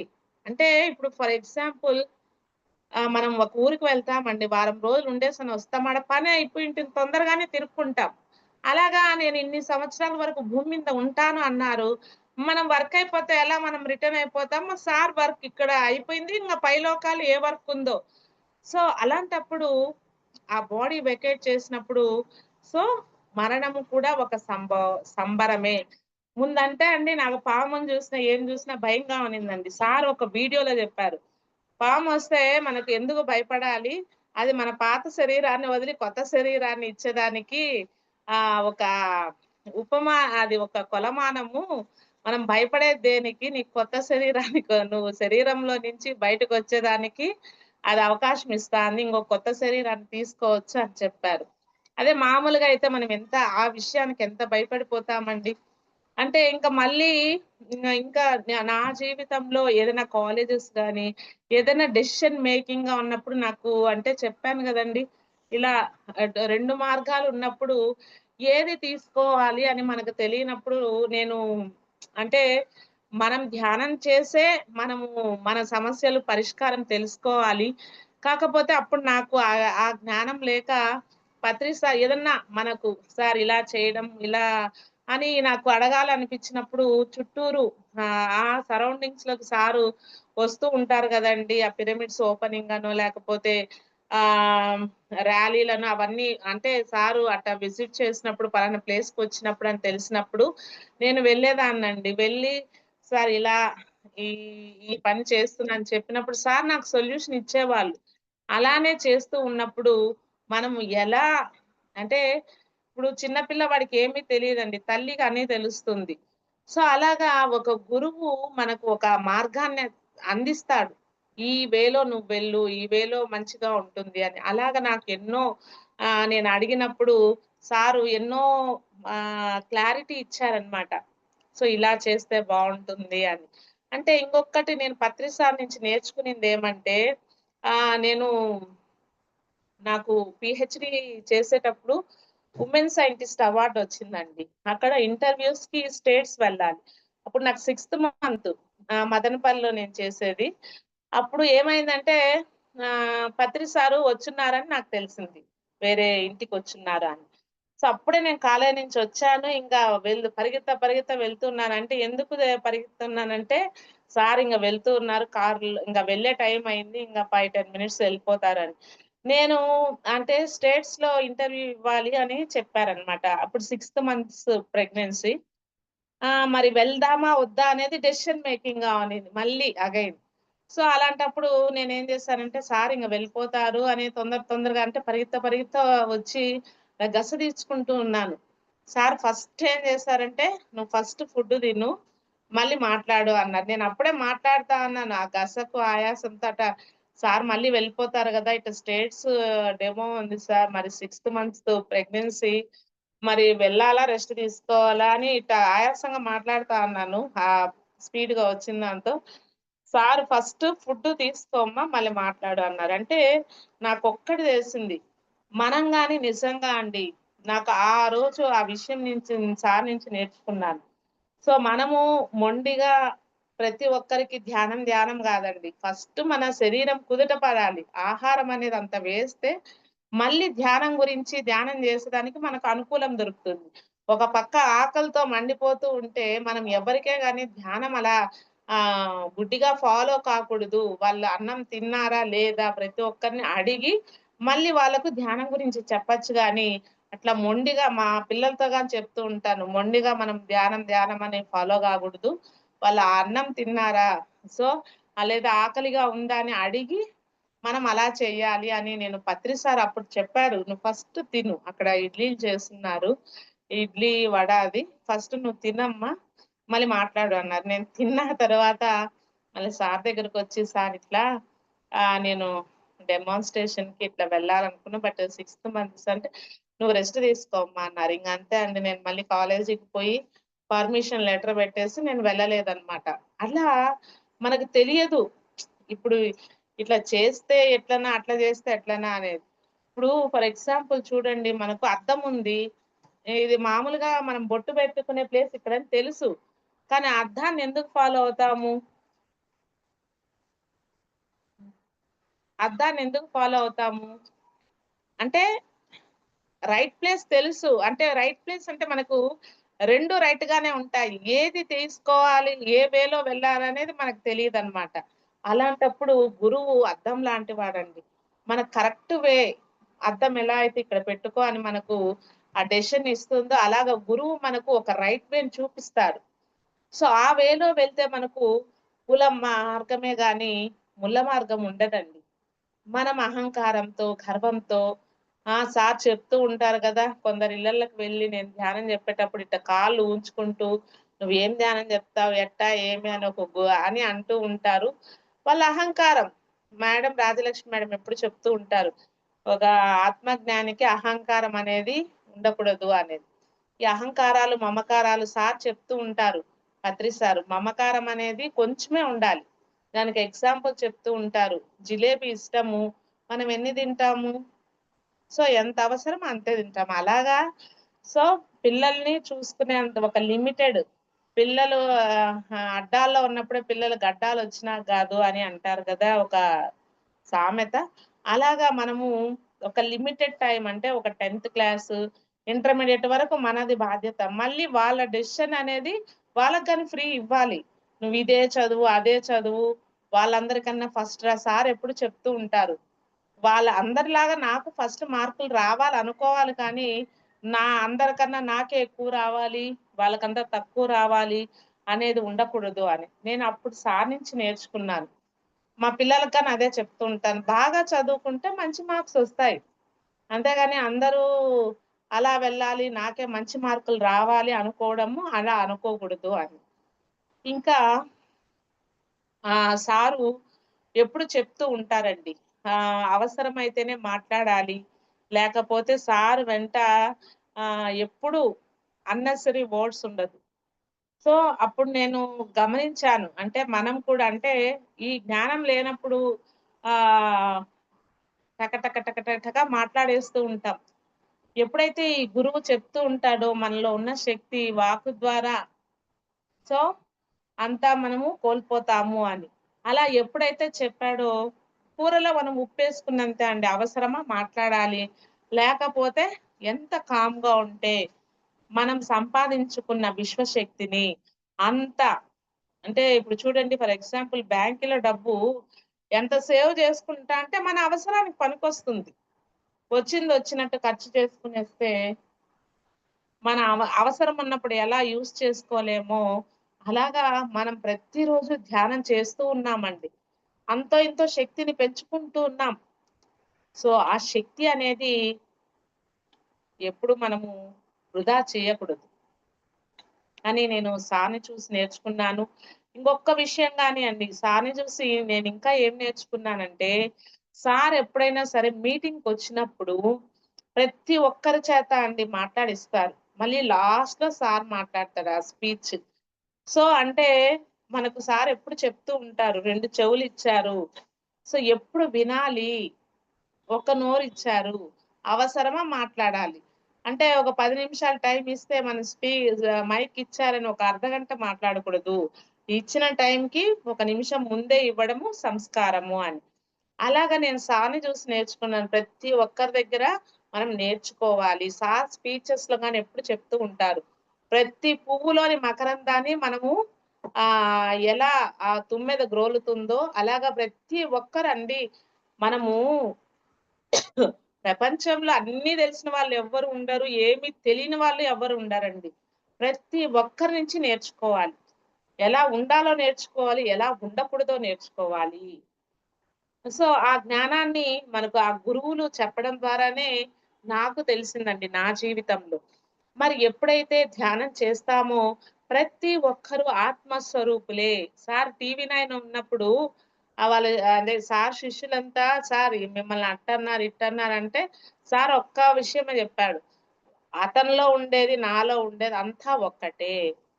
B: అంటే ఇప్పుడు ఫర్ ఎగ్జాంపుల్ మనం ఒక ఊరికి వెళ్తామండి. వారం రోజులు ఉండేసని వస్తాం. ఆడ పని అయిపోయుంటుంది. తొందరగానే తిరుక్కుంటాం. అలాగా నేను ఇన్ని సంవత్సరాల వరకు భూమి మీద ఉంటాను అన్నారు. మనం వర్క్ అయిపోతే ఎలా మనం రిటర్న్ అయిపోతాం. మా సార్ వర్క్ ఇక్కడ అయిపోయింది. ఇంగ పైలోకాలు ఏ వర్క్ ఉందో. సో, అలాంటప్పుడు ఆ బాడీ వెకేట్ చేసినప్పుడు సో, మరణము కూడా ఒక సంబరమే. ముందంటే అండి నాకు పాముని చూసినా, ఏం చూసినా భయంగా ఉన్నిందండి. సార్ ఒక వీడియోలో చెప్పారు. పామొస్తే మనకు ఎందుకు భయపడాలి? అది మన పాత శరీరాన్ని వదిలి కొత్త శరీరాన్ని ఇచ్చేదానికి ఒక అది ఒక కొలమానము. మనం భయపడేది దేనికి? నీ కొత్త శరీరానికి నువ్వు శరీరంలో నుంచి బయటకొచ్చేదానికి అది అవకాశం ఇస్తాంది. ఇంకో కొత్త శరీరాన్ని తీసుకోవచ్చు అని చెప్పారు. అదే మామూలుగా అయితే మనం ఆ విషయానికి ఎంత భయపడిపోతామండి. అంటే ఇంక మళ్ళీ ఇంకా నా జీవితంలో ఏదైనా కాలేజెస్ గాని, ఏదైనా డెసిషన్ మేకింగ్‌గా ఉన్నప్పుడు నాకు అంటే చెప్పాను గదండీ! ఇలా 2 మార్గాలున్నప్పుడు ఏది తీసుకోవాలి అని మనకు తెలియనప్పుడు నేను అంటే మనం ధ్యానం చేసే మనము మన సమస్యలు పరిష్కారం తెలుసుకోవాలి. కాకపోతే అప్పుడు నాకు ఆ జ్ఞానం లేక సార్ ఏదన్నా మనకు సార్ ఇలా చేయడం, ఇలా అని నాకు అడగాలనిపించినప్పుడు చుట్టూరు ఆ సరౌండింగ్స్‌లోకి సారు వస్తూ ఉంటారు గదండీ! ఆ పిరమిడ్స్ ఓపెనింగ్ అనో లేకపోతే ఆహ్, ర్యాలీలను అవన్నీ అంటే సారు అట్టా విజిట్ చేసినప్పుడు పలానా ప్లేస్‌కొచ్చినప్పుడు అని తెలిసినప్పుడు నేను వెళ్ళేదాన్నండి. వెళ్ళి సార్ ఇలా ఈ ఈ పని చేస్తున్నా అని చెప్పినప్పుడు సార్ నాకు సొల్యూషన్ ఇచ్చేవాళ్ళు. అలానే చేస్తూ ఉన్నప్పుడు మనం ఎలా అంటే ఇప్పుడు చిన్న పిల్లవాడికి ఏమీ తెలీదండి. తల్లికి అన్నీ తెలుస్తుంది. సో, అలాగా ఒక గురువు మనకు ఒక మార్గాన్ని అందిస్తాడు. ఈ వేలో నువ్వెళ్ళు. ఈ వేలో మంచిగా ఉంటుంది అని. అలాగా నాకు ఎన్నో నేను అడిగినప్పుడు సారు ఎన్నో క్లారిటీ ఇచ్చారన్నమాట. సో, ఇలా చేస్తే బావుంటుంది అని. అంటే ఇంకొకటి నేను పత్రి సార్ నుంచి నేర్చుకునిందేమంటే నేను నాకు పీహెచ్‌డీ చేసేటప్పుడు వుమెన్ సైంటిస్ట్ అవార్డ్ వచ్చిందండి. అక్కడ ఇంటర్‌వ్యూస్‌కి స్టేట్స్ వెళ్ళాలి. అప్పుడు నాకు సిక్స్త్ మంత్ మదనపల్లిలో నేను చేసేది. అప్పుడు ఏమైందంటే పత్రి సారు వచ్చున్నారని నాకు తెలిసింది. వేరే ఇంటికొచ్చున్నారు అని. సో, అప్పుడే నేను కాలేజీ నుంచి వచ్చాను. ఇంకా పరిగెత్తా, పరిగెత్తా వెళ్తున్నాను. అంటే ఎందుకు పరిగెత్తున్నానంటే సార్ ఇంగ వెళ్తూ ఉన్నారు కార్‌లో ఇంగ వెళ్ళే టైం అయింది. ఇంగ 5, 10 మినిట్స్‌లో ఎళ్ళిపోతారని. నేను అంటే స్టేట్స్‌లో ఇంటర్వ్యూ ఇవ్వాలి అని చెప్పారనమాట. అప్పుడు సిక్స్త్ మంత్స్ ప్రెగ్నెన్సీ. మరి వెళ్దామా? వద్దా? అనేది డెసిషన్ మేకింగ్‌గా ఉన్నింది. మళ్ళీ అగైన్. సో, అలాంటప్పుడు నేనేం చేశానంటే, సార్ ఇంగ వెళ్ళిపోతారు అని తొందరగా అంటే పరిగెత్తా, పరిగెత్తా వచ్చి గస తీర్చుకుంటూ ఉన్నాను. సార్ ఫస్ట్ ఏం చేశారంటే, "నువ్వు ఫస్ట్ ఫుడ్ తిను, మళ్ళీ మాట్లాడు" అన్నారు. నేనప్పుడే మాట్లాడుతా అన్నాను. ఆ గసకు, ఆయాసంతో సార్ మళ్ళీ వెళ్ళిపోతారు గదా! ఇటు స్టేట్స్ డెమో ఉంది సార్. మరి సిక్స్త్ మంత్స్ ప్రెగ్నెన్సీ మరి వెళ్ళాలా? రెస్ట్ తీసుకోవాలా? అని ఆయాసంగా మాట్లాడుతా అన్నాను. స్పీడ్‌గా వచ్చిన దాంతో. సార్ ఫస్ట్ ఫుడ్ తీసుకోమ్మా మళ్ళీ మాట్లాడు అన్నారు. అంటే నాకొక్కటి తెలిసింది. మనం గాని నిజంగా అండి నాకు ఆ రోజు ఆ విషయం నుంచి సార్ నుంచి నేర్చుకున్నాను. సో, మనము మొండిగా ప్రతి ఒక్కరికి ధ్యానం, ధ్యానం గాదండి. ఫస్ట్ మన శరీరం కుదుట పడాలి. ఆహారం అనేది అంత వేస్తే, మళ్ళీ ధ్యానం గురించి ధ్యానం జేసేదానికి మనకు అనుకూలం దొరుకుతుంది. ఒక పక్క ఆకలితో మండిపోతూ ఉంటే, మనం ఎవరికే గాని ధ్యానం అలా గుడ్డిగా ఫాలో కాకూడదు. వాళ్ళు అన్నం తిన్నారా? లేదా? ప్రతి ఒక్కరిని అడిగి, మళ్ళీ వాళ్ళకు ధ్యానం గురించి చెప్పొచ్చు గానీ, అట్లా మొండిగా మా పిల్లలతో గాని చెప్తూ ఉంటాను. మొండిగా మనం ధ్యానం, ధ్యానం అని ఫాలో గాకూడదు. వాళ్ళ అన్నం తిన్నారా? సో, లేదా ఆకలిగా ఉందా అని అడిగి మనం అలా చెయ్యాలి అని నేను పత్రి సార్ అప్పుడు చెప్పారు. "నువ్వు ఫస్ట్ తిను. అక్కడ ఇడ్లీలు చేస్తున్నారు. ఇడ్లీ, వడ అది. ఫస్ట్ నువ్వు తినమ్మా. మళ్ళీ మాట్లాడు" అన్నారు. నేను తిన్న తర్వాత మళ్ళీ సార్ దగ్గరకొచ్చి, "సార్ ఇట్లా నేను డెమాన్‌స్ట్రేషన్‌కి ఇట్లా వెళ్ళాలనుకున్నా. బట్ 6థ్ మంత్స్" అంటే, "నువ్వు రెస్ట్ తీసుకోమ్మా" అన్నారు. ఇంక అంతే అండి. నేను మళ్ళీ కాలేజీకి పోయి పర్మిషన్ లెటర్ పెట్టేసి నేను వెళ్ళలేదన్నమాట. అలా మనకు తెలియదు. ఇప్పుడు ఇట్లా చేస్తే ఎట్లనా, అట్లా చేస్తే ఎట్లనా అనేది. ఇప్పుడు ఫర్ ఎగ్జాంపుల్ చూడండి, మనకు అద్దం ఉంది. ఇది మామూలుగా మనం బొట్టు పెట్టుకునే ప్లేస్ ఇక్కడని తెలుసు. కానీ అద్దాన్ని ఎందుకు ఫాలో అవుతాము? అద్దాన్ని ఎందుకు ఫాలో అవుతాము? అంటే రైట్ ప్లేస్ తెలుసు. అంటే రైట్ ప్లేస్ అంటే మనకు 2 రైట్ గానే ఉంటాయి. ఏది తీసుకోవాలి, ఏ వేలో వెళ్ళాలనేది మనకు తెలీదనమాట. అలాంటప్పుడు గురువు అద్దం లాంటి వాడండి. మనకు కరెక్ట్ వే, అద్దం ఎలా అయితే ఇక్కడ పెట్టుకో అని మనకు ఆ డెసిషన్ ఇస్తుందో, అలాగా గురువు మనకు ఒక రైట్ వేని చూపిస్తారు. సో, ఆ వేలో వెళ్తే మనకు కుల మార్గమే గాని ముల్ల మార్గం ఉండదండి. మనం అహంకారంతో, గర్వంతో సార్ చెప్తూ ఉంటారు గదా! కొందరి ఇళ్ళల్లకి వెళ్లి నేను ధ్యానం చెప్పేటప్పుడు ఇట్ట కాళ్ళు ఊంచుకుంటూ, "నువ్వేం ధ్యానం చెప్తావు? ఎట్టా? ఏమి?" అని అని అంటూ ఉంటారు. వాళ్ళ అహంకారం. మేడం రాజలక్ష్మి మేడం ఎప్పుడు చెప్తూ ఉంటారు. ఒక ఆత్మజ్ఞానికి అహంకారం అనేది ఉండకూడదు అనేది. ఈ అహంకారాలు, మమకారాలు సార్ చెప్తూ ఉంటారు. పత్రి సారు. మమకారం అనేది కొంచెమే ఉండాలి. దానికి ఎగ్జాంపుల్ చెప్తూ ఉంటారు. జిలేబీ ఇష్టము. మనం ఎన్ని తింటాము? సో, ఎంత అవసరమో అంతే తింటాం. అలాగా సో, పిల్లల్ని చూసుకునేంత ఒక లిమిటెడ్ పిల్లలు అడ్డాల్లో ఉన్నప్పుడే పిల్లలు గడ్డాలొచ్చినా గాదు అని అంటారు గదా! ఒక సామెత. అలాగా మనము ఒక లిమిటెడ్ టైమ్ అంటే ఒక 10థ్ క్లాసు, ఇంటర్మీడియేట్ వరకు మనది బాధ్యత. మళ్ళీ వాళ్ళ డెసిషన్ అనేది వాళ్ళకి గాని ఫ్రీ ఇవ్వాలి. నువ్వు ఇదే చదువు, అదే చదువు, వాళ్ళందరికన్నా ఫస్ట్ రా సార్ ఎప్పుడు చెప్తూ ఉంటారు. వాళ్ళ అందరిలాగా నాకు ఫస్ట్ మార్కులు రావాలనుకోవాలి కానీ, అందరికన్నా నాకే ఎక్కువ రావాలి, వాళ్ళకంతా తక్కువ రావాలి అనేది ఉండకూడదు అని. నేనప్పుడు సార్ నుంచి నేర్చుకున్నాను. మా పిల్లలకి గాని అదే చెప్తూ ఉంటాను. బాగా చదువుకుంటే మంచి మార్క్సొస్తాయి. అంతేగాని అందరూ అలా వెళ్ళాలి, నాకే మంచి మార్కులు రావాలి అనుకోవడము, అలా అనుకోకూడదు అని. ఇంకా సారు ఎప్పుడు చెప్తూ ఉంటారండి. అవసరమైతేనే మాట్లాడాలి. లేకపోతే సార్ వెంట ఎప్పుడు అన్నెసెసరీ వర్డ్స్ ఉండదు. సో, అప్పుడు నేను గమనించాను. అంటే మనం కూడా అంటే ఈ జ్ఞానం లేనప్పుడు ఆహ్, టక టక టక టక టక మాట్లాడేస్తూ ఉంటాం. ఎప్పుడైతే ఈ గురువు చెప్తూ ఉంటాడో మనలో ఉన్న శక్తి వాక్కు ద్వారా సో, అంతా మనము కోల్పోతాము అని. అలా ఎప్పుడైతే చెప్పాడో, కూరలో మనం ఉప్పేసుకున్నంతే అండి. అవసరమా? మాట్లాడాలి. లేకపోతే ఎంత కామ్‌గా ఉంటే, మనం సంపాదించుకున్న విశ్వశక్తిని అంత అంటే ఇప్పుడు చూడండి ఫర్ ఎగ్జాంపుల్ బ్యాంకులో డబ్బు ఎంత సేవ్ చేసుకుంటా అంటే మన అవసరానికి పనికొస్తుంది. వచ్చిందొచ్చినట్టు ఖర్చు చేసుకునేస్తే మన అవసరం ఉన్నప్పుడు ఎలా యూజ్ చేసుకోలేమో, అలాగా మనం ప్రతిరోజు ధ్యానం చేస్తూ ఉన్నామండి. అంతో ఇంతో శక్తిని పెంచుకుంటూ ఉన్నాం. సో, ఆ శక్తి అనేది ఎప్పుడు మనము వృధా చేయకూడదు అని నేను సార్‌ని చూసి నేర్చుకున్నాను. ఇంకొక్క విషయం గాని అండి, సార్‌ని చూసి నేనింకా ఏం నేర్చుకున్నానంటే, సార్ ఎప్పుడైనా సరే మీటింగ్‌కొచ్చినప్పుడు ప్రతి ఒక్కరి చేత అండి మాట్లాడిస్తారు. మళ్ళీ లాస్ట్‌లో సార్ మాట్లాడతాడు ఆ స్పీచ్. సో, అంటే మనకు సార్ ఎప్పుడు చెప్తూ ఉంటారు. 2 చెవులిచ్చారు. సో, ఎప్పుడు వినాలి. ఒక నోరిచ్చారు. అవసరమా మాట్లాడాలి. అంటే ఒక 10 నిమిషాలు టైం ఇస్తే మనం మైక్ ఇచ్చారని ఒక అర్ధగంట మాట్లాడకూడదు. ఇచ్చిన టైంకి ఒక నిమిషం ముందే ఇవ్వడము సంస్కారము అని. అలాగా నేను సార్‌ని చూసి నేర్చుకున్నాను. ప్రతి ఒక్కరి దగ్గర మనం నేర్చుకోవాలి. సార్ స్పీచెస్‌లో గాని ఎప్పుడు చెప్తూ ఉంటారు. ప్రతి పువ్వులోని మకరందాన్ని మనము ఎలా ఆ తుమ్మెద గ్రోలుతుందో అలాగా ప్రతి ఒక్కరండి మనము ప్రపంచంలో అన్నీ తెలిసిన వాళ్ళు ఎవ్వరు ఉండరు. ఏమి తెలియని వాళ్ళు ఎవ్వరు ఉండరండి. ప్రతి ఒక్కరి నుంచి నేర్చుకోవాలి. ఎలా ఉండాలో నేర్చుకోవాలి, ఎలా ఉండకూడదో నేర్చుకోవాలి. సో, ఆ జ్ఞానాన్ని మనకు ఆ గురువులు చెప్పడం ద్వారానే నాకు తెలిసిందండి నా జీవితంలో. మరి ఎప్పుడైతే ధ్యానం చేస్తామో ప్రతి ఒక్కరు ఆత్మస్వరూపులే. సార్ టీవీ నైన్ ఉన్నప్పుడు వాళ్ళు అదే సార్ శిష్యులంతా సార్ మిమ్మల్ని అట్టన్నారు, ఇట్టన్నారంటే సార్ ఒక్క విషయమే చెప్పాడు. అతనిలో ఉండేది, నాలో ఉండేది అంతా ఒక్కటే.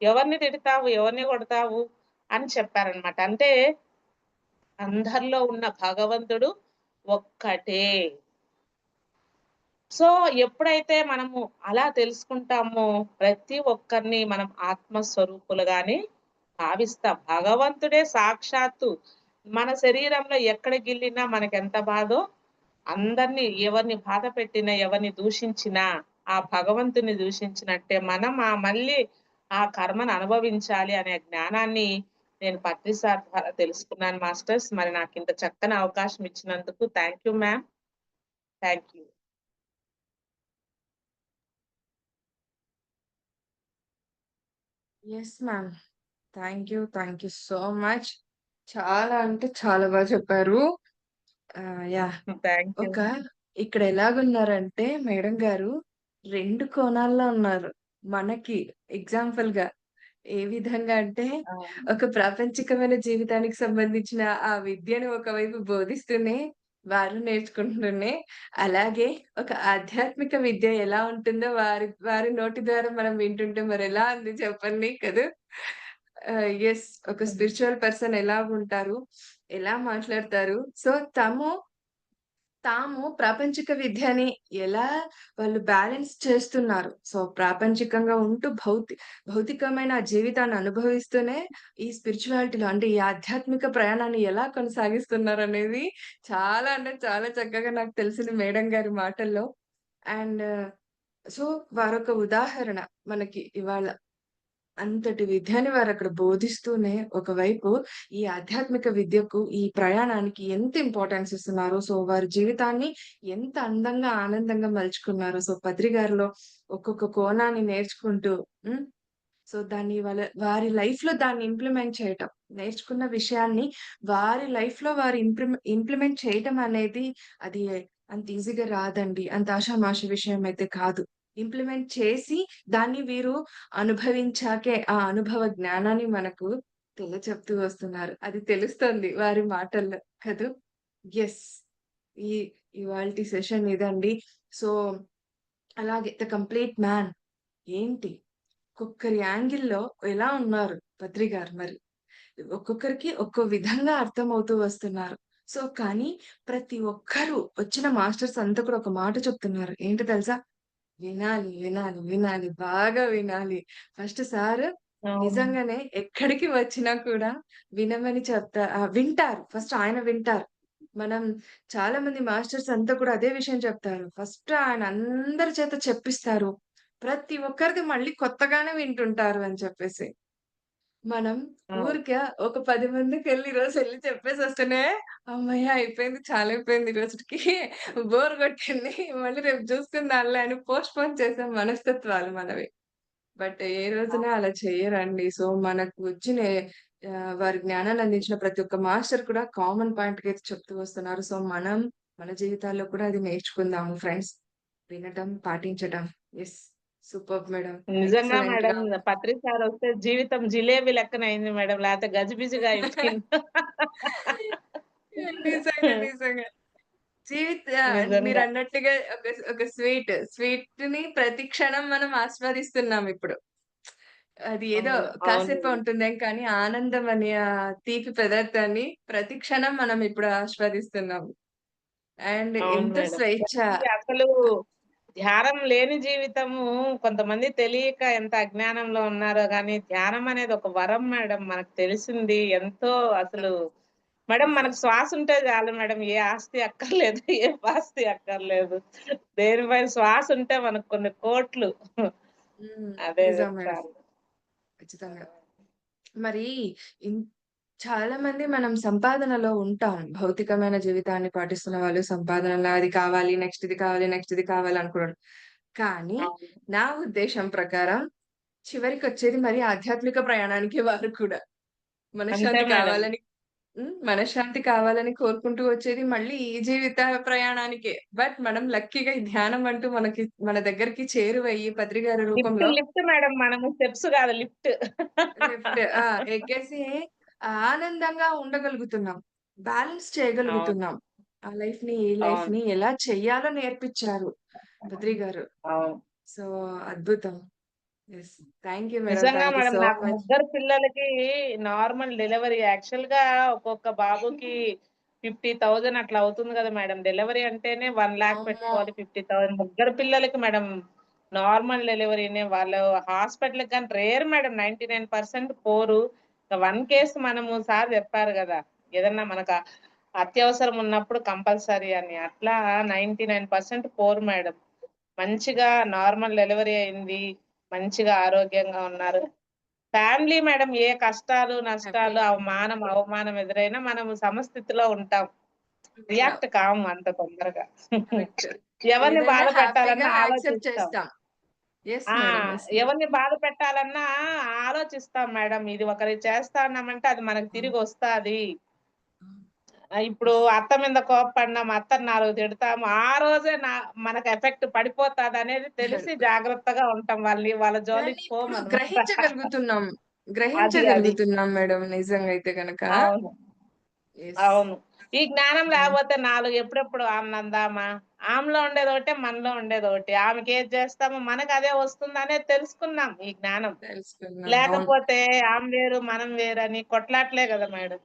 B: ఎవరిని తిడతావు? ఎవరిని కొడతావు? అని చెప్పారనమాట. అంటే అందరిలో ఉన్న భగవంతుడు ఒక్కటే. సో, ఎప్పుడైతే మనము అలా తెలుసుకుంటామో, ప్రతి ఒక్కరిని మనం ఆత్మస్వరూపులుగానే భావిస్తాం. భగవంతుడే సాక్షాత్తు మన శరీరంలో ఎక్కడ గిల్లినా మనకెంత బాధో, అందరిని ఎవరిని బాధ పెట్టినా, ఎవరిని దూషించినా, ఆ భగవంతుని దూషించినట్టే మనం మళ్ళీ ఆ కర్మను అనుభవించాలి అనే జ్ఞానాన్ని నేను పత్రి సార్ ద్వారా తెలుసుకున్నాను మాస్టర్స్. మరి నాకింత చక్కని అవకాశం ఇచ్చినందుకు thank you ma'am. Thank you.
A: Yes ma'am. Thank you so much. చాలా అంటే చాలా బాగా చెప్పారు. యాహ్!
B: Thank you.
A: ఒక ఇక్కడ ఎలాగున్నారంటే మేడం గారు 2 కోణాల్లో ఉన్నారు. మనకి ఎగ్జాంపుల్‌గా ఏ విధంగా అంటే
B: ఆ!
A: ఒక ప్రాపంచికమైన జీవితానికి సంబంధించిన ఆ విద్యను ఒకవైపు బోధిస్తూనే, వారు నేర్చుకుంటూనే, అలాగే ఒక ఆధ్యాత్మిక విద్య ఎలా ఉంటుందో వారి వారి నోటి ద్వారా మనం వింటుంటే మరెలా ఉంది చెప్పండి కదూ! యెస్. ఒక
B: హ్మ్.
A: స్పిరిచ్యువల్ పర్సన్ ఎలాగుంటారు? ఎలా మాట్లాడతారు? సో, తాము ప్రాపంచిక విద్యని ఎలా వాళ్ళు బ్యాలెన్స్ చేస్తున్నారు. సో, ప్రాపంచికంగా ఉంటూ భౌతికమైన జీవితాన్ని అనుభవిస్తూనే ఈ స్పిరిచువాలిటీలో అంటే ఈ ఆధ్యాత్మిక ప్రయాణాన్ని ఎలా కొనసాగిస్తున్నారనేది చాలా అంటే చాలా చక్కగా నాకు తెలిసింది మేడం గారి మాటల్లో. అండ్ సో, వారొక ఉదాహరణ మనకి ఇవాళ. అంతటి విద్యని వారక్కడ బోధిస్తూనే, ఒకవైపు ఈ ఆధ్యాత్మిక విద్యకు, ఈ ప్రయాణానికి ఎంత ఇంపార్టెన్స్ ఇస్తున్నారో, సో, వారి జీవితాన్ని ఎంత అందంగా, ఆనందంగా మలుచుకున్నారో. సో, పత్రి గారిలో ఒక్కొక్క కోణాన్ని నేర్చుకుంటూ హ్మ్. సో, దాన్ని వారి లైఫ్‌లో దాన్ని ఇంప్లిమెంట్ చేయటం. నేర్చుకున్న విషయాన్ని వారి లైఫ్‌లో వారు ఇంప్లిమెంట్ చేయటం అనేది అది అంత ఈజీగా రాదండి. అంత ఆషామాషీ విషయం అయితే కాదు. ఇంప్లిమెంట్ చేసి దాన్ని వీరు అనుభవించాకే ఆ అనుభవ జ్ఞానాన్ని మనకు తెలియచెప్తూ వస్తున్నారు. అది తెలుస్తుంది వారి మాటల్లో కదూ! యెస్. ఈ ఇవాల్టి సెషన్ ఇదండి. సో, అలాగే 'ద కంప్లీట్ మ్యాన్' ఏంటి? ఒక్కొక్కరి యాంగిల్‌లో ఎలా ఉన్నారు బద్రి గారు మరి. ఒక్కొక్కరికి ఒక్కో విధంగా అర్థమవుతూ వస్తున్నారు. సో, కానీ ప్రతి ఒక్కరు వచ్చిన మాస్టర్స్ అంతా కూడా ఒక మాట చెప్తున్నారు. ఏంటో తెలుసా? వినాలి, వినాలి, వినాలి. బాగా వినాలి. ఫస్ట్ సారు
B: అవును.
A: నిజంగానే ఎక్కడికి వచ్చినా కూడా వినమని వింటారు. ఫస్ట్ ఆయన వింటారు. మనం చాలా మంది మాస్టర్స్ అంతా కూడా అదే విషయం చెప్తారు. ఫస్ట్ ఆయన అందరి చేత చెప్పిస్తారు. ప్రతి ఒక్కరిది మళ్ళీ కొత్తగానే వింటుంటారు అని చెప్పేసి. మనం
B: అవును.
A: ఊరికే ఒక 10 మందికెళ్ళి ఈరోజెళ్లి చెప్పేసొస్తేనే, హమ్మయ్య! అయిపోయింది. చాలా అయిపోయింది ఈ రోజుటికి. బోర్ కొట్టింది. మళ్ళీ రేపు చూసుకుందాంలే అని పోస్ట్‌పోన్ చేసే మనస్తత్వాలు మనవి. బట్ ఏ రోజున
B: అవును.
A: అలా చెయ్యరండి. సో, మనకు వచ్చిన వారి జ్ఞానాన్ని అందించిన ప్రతి ఒక్క మాస్టర్ కూడా కామన్ పాయింట్‌కైతే చెప్తూ వస్తున్నారు. సో, మనం మన జీవితాల్లో కూడా అది నేర్చుకుందాము ఫ్రెండ్స్. వినటం, పాటించటం. యెస్. Superb madam.
B: నిజంగా
A: ఎక్సలెంట్‌గా
B: మేడం పత్రి సారొస్తే జీవితం జిలేబీ లెక్కనయింది మేడం. లేతే గజిబిజిగా అయిపోయింది.
A: నిజంగా. నిజంగా.
B: నిజంగా.
A: మీరన్నట్టుగా ఒక స్వీట్‌ని ప్రతి క్షణం మనం ఆస్వాదిస్తున్నాం ఇప్పుడు. అది ఏదో
B: అవును. అవును
A: కాసేపే
B: మేడం.
A: ఉంటుందేం కానీ, ఆనందం అనే ఆ తీపి పదార్థాన్ని ప్రతి క్షణం మనం ఇప్పుడు ఆస్వాదిస్తున్నాం. అండ్
B: అవును
A: ఎంత
B: మేడం.
A: స్వేచ్ఛ.
B: ఇది అసలు ధ్యానం లేని జీవితము కొంతమంది తెలియక ఎంత అజ్ఞానంలో ఉన్నారో గానీ, ధ్యానం అనేది ఒక వరం మేడం. మనకు తెలిసింది ఎంతో
A: నిజం.
B: అసలు మేడం
A: నిజం.
B: మనకు శ్వాస ఉంటే చాలు మేడం. ఏ ఆస్తి అక్కర్లేదు. ఏ పాస్తి అక్కర్లేదు. దేనిపైన శ్వాస ఉంటే మనకు కొన్ని కోట్లు. అదే
A: నిజం మేడం.
B: చెప్తారు.
A: ఖచ్చితంగా. మరి ఇన్ చాలా మంది మనం సంపాదనలో ఉంటాం. భౌతికమైన జీవితాన్ని పాటిస్తున్న వాళ్ళు సంపాదనలో అది కావాలి, నెక్స్ట్ ఇది కావాలి, నెక్స్ట్ ఇది కావాలి అనుకున్నారు. కానీ
B: అవును.
A: నా ఉద్దేశం ప్రకారం చివరికొచ్చేది మరి ఆధ్యాత్మిక ప్రయాణానికే వారు కూడా.
B: అంతే
A: మనశ్శాంతి
B: మేడం.
A: కావాలని మనశ్శాంతి కావాలని కోరుకుంటూ వచ్చేది మళ్ళీ ఈ జీవిత ప్రయాణానికే. బట్ మనం లక్కీగా ఈ ధ్యానం అంటూ మన దగ్గరికి చేరువయ్యి పత్రి గారి
B: లిఫ్ట్,
A: రూపంలో
B: లిఫ్ట్ మేడం మనము స్టెప్స్ గాదు లిఫ్ట్.
A: లిఫ్ట్ ఎక్కేసి ఆనందంగా ఉండగలుగుతున్నాం. బ్యాలెన్స్
B: అవును.
A: చేయగలుగుతున్నాం. ఆ ఈ
B: అవును.
A: లైఫ్‌ని ఎలా చెయ్యాలో నేర్పిచ్చారు బద్రి గారు.
B: అవును.
A: సో, అద్భుతం. యెస్. Thank you madam.
B: నిజంగా
A: థాంక్ యూ
B: మేడం.
A: సో
B: నాకు
A: మచ్.
B: ముగ్గురు పిల్లలకి నార్మల్ డెలివరీ యాక్చువల్‌గా ఒక్కొక్క బాబుకి 50,000 అట్లా అవుతుంది గదా మేడం. డెలివరీ అంటేనే 1,00,000
A: అమ్మో!
B: పెట్టుకోవాలి. 50,000 ముగ్గురు పిల్లలకి మేడం నార్మల్ డెలివరీనే. వాళ్ళు హాస్పిటల్‌కి గాని రేర్ మేడం 99% పోరు. 1 కేస్ మనము సార్ చెప్పారు గదా! ఏదన్నా మనకు అత్యవసరం ఉన్నప్పుడు కంపల్సరీ అని. అట్లా 99% పోరు మేడం. మంచిగా నార్మల్ డెలివరీ అయింది. మంచిగా ఆరోగ్యంగా ఉన్నారు. ఫ్యామిలీ మేడం ఏ కష్టాలు,
A: హ్యాపీ.
B: నష్టాలు, అవమానం ఎదురైనా మనము సమస్థితిలో ఉంటాం.
A: ఉంటాం.
B: రియాక్ట్ కాము అంత తొందరగా.
A: కరెక్ట్.
B: ఎవరిని బాధ
A: ఏదైనా హ్యాపీగా
B: పెట్టాలన్నా
A: యాక్సెప్ట్
B: ఆలోచిస్తాం.
A: చేస్తాం. యెస్
B: ఆ!
A: మేడం. Yes madam.
B: ఎవరిని బాధ పెట్టాలన్నా ఆలోచిస్తాం మేడం. ఇది ఒకరికి చేస్తా ఉన్నామంటే అది మనకు
A: అవును.
B: తిరిగొస్తాది.
A: అవును.
B: ఇప్పుడు
A: యెస్.
B: అత్త మీద కోప్పడినాం, అత్తని 4 తిడతాము. ఆ రోజే మనకు ఎఫెక్ట్ పడిపోతాదనేది తెలిసి జాగ్రత్తగా ఉంటాం. వాళ్ళ
A: దాన్ని
B: జోలికి
A: ఇప్పుడు
B: పోమనమాట.
A: గ్రహించగలుగుతున్నాం.
B: అది.
A: గ్రహించగలుగుతున్నాం మేడం నిజంగా అయితే గనక.
B: అవును.
A: యెస్.
B: అవును. ఈ జ్ఞానం
A: హ్మ్.
B: లేకపోతే 4 ఎప్పుడెప్పుడు ఆమెనందామా? ఆమెలో ఉండేదొకటే, మనలో ఉండేదొకటి. ఆమెకేది చేస్తామో మనకదే వస్తుందనేది తెలుసుకున్నాం ఈ జ్ఞానం.
A: తెలుసుకున్నాం. అవును.
B: లేకపోతే ఆమె వేరు, మనం వేరని కొట్లాటలే గదా మేడం.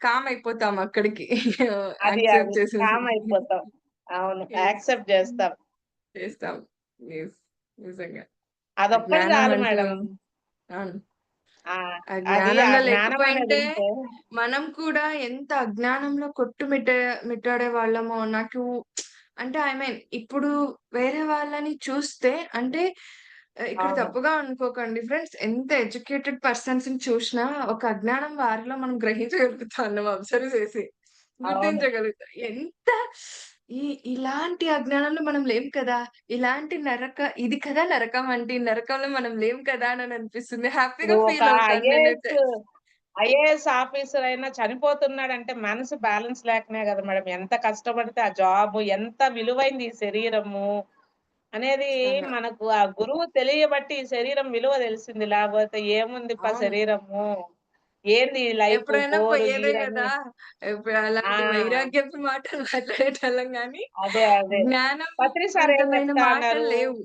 A: కామ్ అయిపోతాం అక్కడికి.
B: అది.
A: యాక్సెప్ట్ చేసేసి.
B: కామ్ అయిపోతాం. అవును.
A: యెస్.
B: యాక్సెప్ట్ జేస్తాం.
A: చేస్తాం. యెస్. నిజంగా. ఆ
B: అదొక్కటి
A: జ్ఞానం
B: చాలు
A: అంటూ
B: మేడం.
A: అవును.
B: ఆ!
A: ఆ
B: ఆ
A: జ్ఞానంలో
B: జ్ఞానం
A: లేకపోయుంటే
B: అనేదుంటే
A: మనం కూడా ఎంత అజ్ఞానంలో మిట్టాడే వాళ్ళమో అంటే ఐ మీన్ ఇప్పుడు వేరే వాళ్ళని చూస్తే అంటే ఇక్కడ
B: అవును.
A: తప్పుగా అనుకోకండి ఫ్రెండ్స్. ఎంత ఎడ్యుకేటెడ్ పర్సన్స్‌ని చూషినా ఒక అజ్ఞానం వారిలో మనం గ్రహించగలుగుతున్నాం అబ్జర్వ్ చేసి.
B: అవును.
A: గుర్తించగలుగుతాం. ఎంత ఈ ఇలాంటి అజ్ఞానంలో మనం లేము కదా! ఇది కదా నరకం అంటే, ఈ నరకంలో మనం లేము కదా! అని అనిపిస్తుంది.
B: ఇప్పుడు
A: హ్యాపీగా
B: ఒక
A: ఫీల్ అవుతాను నేనైతే.
B: ఐఏఎస్ ఆఫీసర్ అయినా చనిపోతున్నాడంటే మనసు బ్యాలెన్స్ లేకనే గదా మేడం. ఎంత కష్టపడితే ఆ జాబు ఎంత విలువైంది ఈ శరీరము అనేది
A: ఖచ్చితంగా.
B: మనకు ఆ గురువు తెలియబట్టి ఈ శరీరం విలువ తెలిసింది. లేపోతే ఏముందిప్పా
A: అవును.
B: శరీరము, ఏంది ఈ లైఫు
A: ఎప్పుడైనా
B: బోరు
A: పోయేదే
B: గీరని
A: గదా! ఇప్పుడు అలాంటి
B: ఆ!
A: వైరాగ్యపు మాటలు మాట్లాడేటోళ్ళం గానీ,
B: అదే. పత్రి సార్ ఏం
A: జ్ఞానవంతమైన
B: చెప్తా
A: మాటలు
B: అన్నారు
A: లేవు.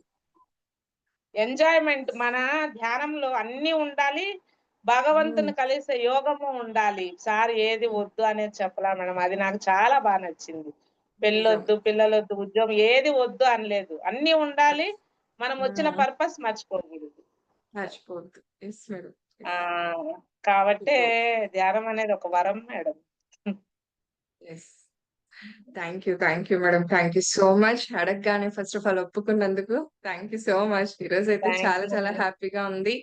B: ఎంజాయ్‌మెంట్ మన ధ్యానంలో అన్నీ ఉండాలి.
A: హ్మ్.
B: భగవంతుని కలిసే యోగము ఉండాలి. సార్ ఏది
A: హ్మ్.
B: వద్దు అనేది చెప్పలా మేడం. అది నాకు చాలా నచ్చింది.
A: నిజం.
B: పెళ్ళొద్దు, పిల్లలొద్దు, ఉద్యోగం ఏది వద్దు అనలేదు. అన్నీ ఉండాలి. మనం వచ్చిన
A: హ్మ్.
B: పర్పస్ మర్చిపోకూడదు.
A: మర్చిపోవద్దు. Yes madam.
B: ఆ!
A: యెస్.
B: కాబట్టే
A: సూపర్బ్.
B: ధ్యానం అనేది ఒక వరం madam.
A: Yes. Thank you madam. Thank you so much. అడగగానే ఫస్ట్ ఆఫ్ ఆల్ ఒప్పుకున్నందుకు థాంక్ యూ సో మచ్. ఈరోజైతే
B: థాంక్
A: చాలా
B: యూ
A: చాలా
B: మేడం.
A: హ్యాపీగా ఉంది.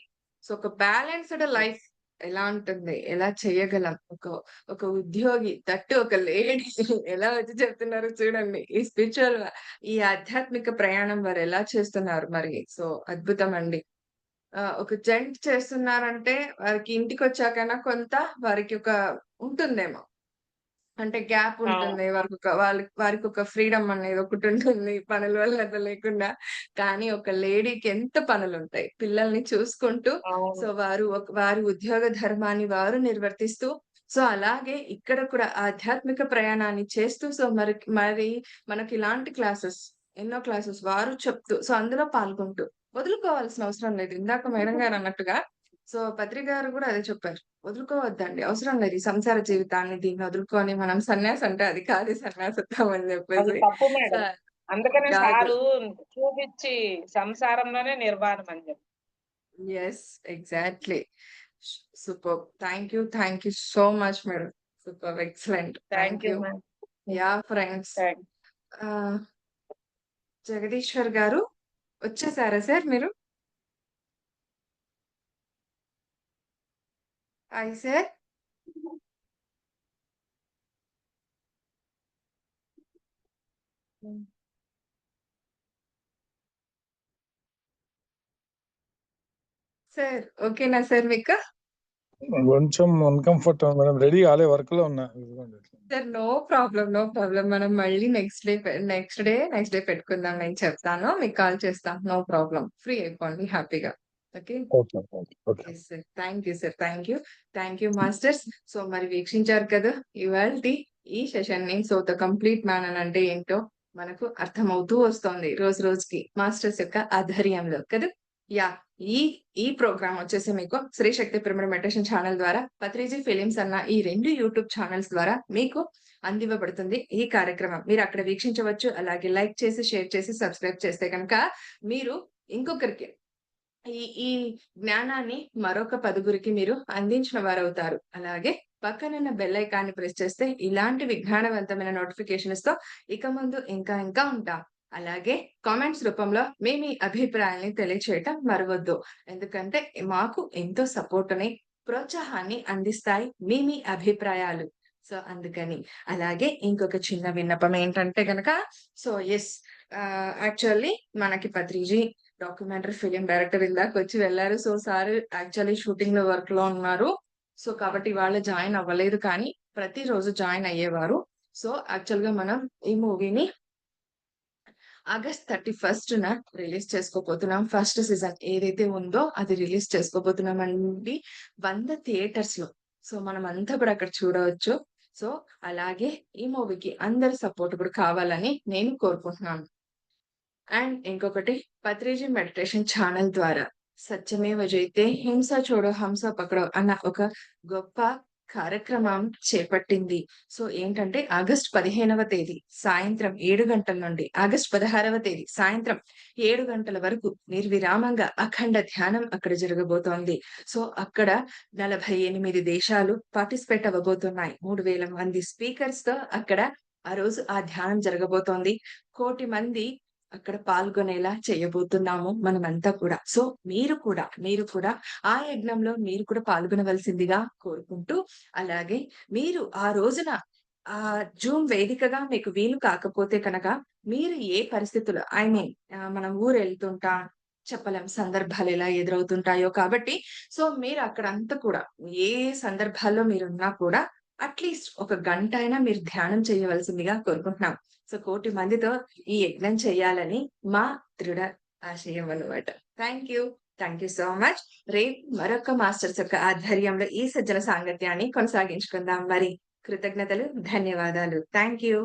A: సో, ఒక బ్యాలెన్స్‌డ్ లైఫ్ ఎలా ఉంటుంది? ఎలా చేయగలం? ఒక ఉద్యోగి దట్టు ఒక లేడీ ఎలా వచ్చి చెప్తున్నారో చూడండి. ఈ ఆధ్యాత్మిక ప్రయాణం వారెలా చేస్తున్నారు మరి. సో, అద్భుతమండి. ఒక జెంట్ చేస్తున్నారంటే వారికి ఇంటికొచ్చాకైనా కొంత వారికి ఒక ఉంటుందేమో. అంటే గ్యాప్
B: అవును.
A: ఉంటుంది. వారికొక ఫ్రీడమ్ అనేది ఒకటుంటుంది. పనుల వల్లన లేకుండా. కానీ ఒక లేడీకి ఎంత పనులుంటాయి. పిల్లల్ని చూసుకుంటూ
B: అవును.
A: వారి ఉద్యోగ ధర్మాన్ని వారు నిర్వర్తిస్తూ సో, అలాగే ఇక్కడ కూడా ఆధ్యాత్మిక ప్రయాణాన్ని చేస్తూ మరి మనకిలాంటి ఎన్నో క్లాసెస్ వారు చెప్తూ అందులో పాల్గొంటూ వదులుకోవాల్సిన అవసరం లేదు. ఇందాక మేడం గారన్నట్టుగా సో, పత్రి గారు గూడా అదే చెప్పారు. వదులుకోవద్దండి. అవసరం లేదు. ఈ సంసార జీవితాన్ని దీన్ని వదులుకొని మనం సన్యాసంటే అది కాదు సన్యాసత్వం అని
B: అది
A: జెప్పేసి.
B: తప్పు
A: సో,
B: మేడం. అందుకనే
A: గాదు.
B: సారు చూపిచ్చి సంసారంలోనే నిర్వాణం అని జెప్పారు.
A: Yes. Exactly. Superb. Thank you so much madam. Superb. Excellent.
B: Thank
A: thank
B: you
A: you.
B: Ma'am. హ్మ్.
A: యాహ్! ఫ్రెండ్స్.
B: థాంక్
A: ఆహ్, జగదీశ్వర్ గారు వచ్చేసారా సార్ మీరు? Hi sir. హ్మ్. సార్ ఓకేనా సార్ మీకు?
C: కొంచెం అన్‌కంఫర్ట్ మేడం. రెడీ కాలే వర్క్‌లో ఉన్నా. ఇదిగోండి ఇట్లా.
A: Sir no problem. No problem. మనం మళ్ళీ నెక్స్ట్ డే పెట్టుకుందాం. నేను చెప్తాను. మీకు కాల్ చేస్తా. No problem. ఫ్రీ అయిపోండి హ్యాపీగా. Okay.
C: Okay. Okay. Okay.
A: Yes sir. Thank you sir. Thank you. Thank you masters. So మరి వీక్షించారు కదా! ఇవాల్టి ఈ సెషన్‌ని. సో ద కంప్లీట్ మ్యాన్ అని అంటే ఏంటో మనకు అర్థమవుతూ వస్తోంది రోజు రోజుకి మాస్టర్స్ యొక్క ఆధ్వర్యంలో కదా! యాహ్! ఈ ఈ ప్రోగ్రామ్ వచ్చేసి మీకు శ్రీ శక్తి పిరమిడ్ మెడిటేషన్ ఛానెల్ ద్వారా, పత్రిజీ ఫిలిమ్స్ అన్న ఈ 2 యూట్యూబ్ ఛానెల్స్ ద్వారా మీకు అందివ్వబడుతుంది ఈ కార్యక్రమం. మీరు అక్కడ వీక్షించవచ్చు. అలాగే లైక్ చేసి, షేర్ చేసి, సబ్స్క్రైబ్ చేస్తే గనక మీరు ఇంకొకరికి ఈ ఈ జ్ఞానాన్ని మరొక 10గురికి మీరు అందించిన వారవుతారు. అలాగే పక్కనున్న బెల్ ఐకాన్‌ని ప్రెస్ చేస్తే ఇలాంటి విజ్ఞానవంతమైన నోటిఫికేషన్స్‌తో ఇక ముందు ఇంకా ఇంకా ఉంటాం. అలాగే కామెంట్స్ రూపంలో మీ అభిప్రాయాల్ని తెలియచేయటం మరవద్దు. ఎందుకంటే మాకు ఎంతో సపోర్ట్‌ని, ప్రోత్సాహాన్ని అందిస్తాయి మీ అభిప్రాయాలు. సో అందుకని. అలాగే ఇంకొక చిన్న విన్నపం ఏంటంటే గనక సో యెస్ యాక్చువల్లీ మనకి పత్రిజీ డాక్యుమెంటరీ ఫిల్మ్ డైరెక్టర్ ఇందాకొచ్చి వెళ్లారు. సో సార్ యాక్చువల్లీ షూటింగ్‌లో వర్క్‌లో ఉన్నారు. సో కాబట్టి ఇవాళ జాయిన్ అవ్వలేదు కానీ ప్రతిరోజు జాయిన్ అయ్యేవారు. సో యాక్చువల్‌గా మనం ఈ మూవీని ఆగస్ట్ 31న రిలీజ్ చేసుకోబోతున్నాం. ఫస్ట్ సీజన్ ఏదైతే ఉందో అది రిలీజ్ చేసుకోబోతున్నామండి. 100 థియేటర్స్‌లో. సో మనమంతా కూడా అక్కడ చూడవచ్చు. సో అలాగే ఈ మూవీకి అందరి సపోర్ట్ కూడా కావాలని నేను కోరుకుంటున్నాను. అండ్ ఇంకొకటి పత్రిజీ మెడిటేషన్ ఛానెల్ ద్వారా సత్యమేవ జయతే హింస చూడో హంస పకడో అన్న ఒక గొప్ప కార్యక్రమం చేపట్టింది. సో ఏంటంటే ఆగస్ట్ 15వ తేదీ సాయంత్రం 7 గంటల నుండి ఆగస్ట్ 16వ తేదీ సాయంత్రం 7 గంటల వరకు నిర్విరామంగా అఖండ ధ్యానం అక్కడ జరగబోతోంది. సో అక్కడ 48 దేశాలు పార్టిసిపేట్ అవ్వబోతున్నాయి. 3000 మంది స్పీకర్స్‌తో అక్కడ ఆ రోజు ఆ ధ్యానం జరగబోతోంది. 1,00,00,000 మంది అక్కడ పాల్గొనేలా చేయబోతున్నాము మనమంతా కూడా. సో మీరు కూడా ఆ యజ్ఞంలో మీరు కూడా పాల్గొనవలసిందిగా కోరుకుంటూ, అలాగే మీరు ఆ రోజున జూమ్ వేదికగా మీకు వీలు కాకపోతే కనుక మీరు ఏ పరిస్థితుల్లో ఐ మీన్ మనం ఊరెళ్తుంటాం. చెప్పలేం సందర్భాలు ఎలా ఎదురవుతుంటాయో కాబట్టి సో మీరు అక్కడంతా కూడా ఏ సందర్భాల్లో మీరున్నా కూడా అట్‌లీస్ట్ ఒక గంట అయినా మీరు ధ్యానం చేయవలసిందిగా కోరుకుంటున్నాం. సో 1,00,00,000 మందితో ఈ యజ్ఞం చేయాలని మా దృఢ ఆశయం అన్నమాట. Thank you. Thank you so much. రేపు మరొక మాస్టర్స్ యొక్క ఆధ్వర్యంలో ఈ సజ్జన సాంగత్యాన్ని కొనసాగించుకుందాం మరి. కృతజ్ఞతలు. ధన్యవాదాలు. Thank you.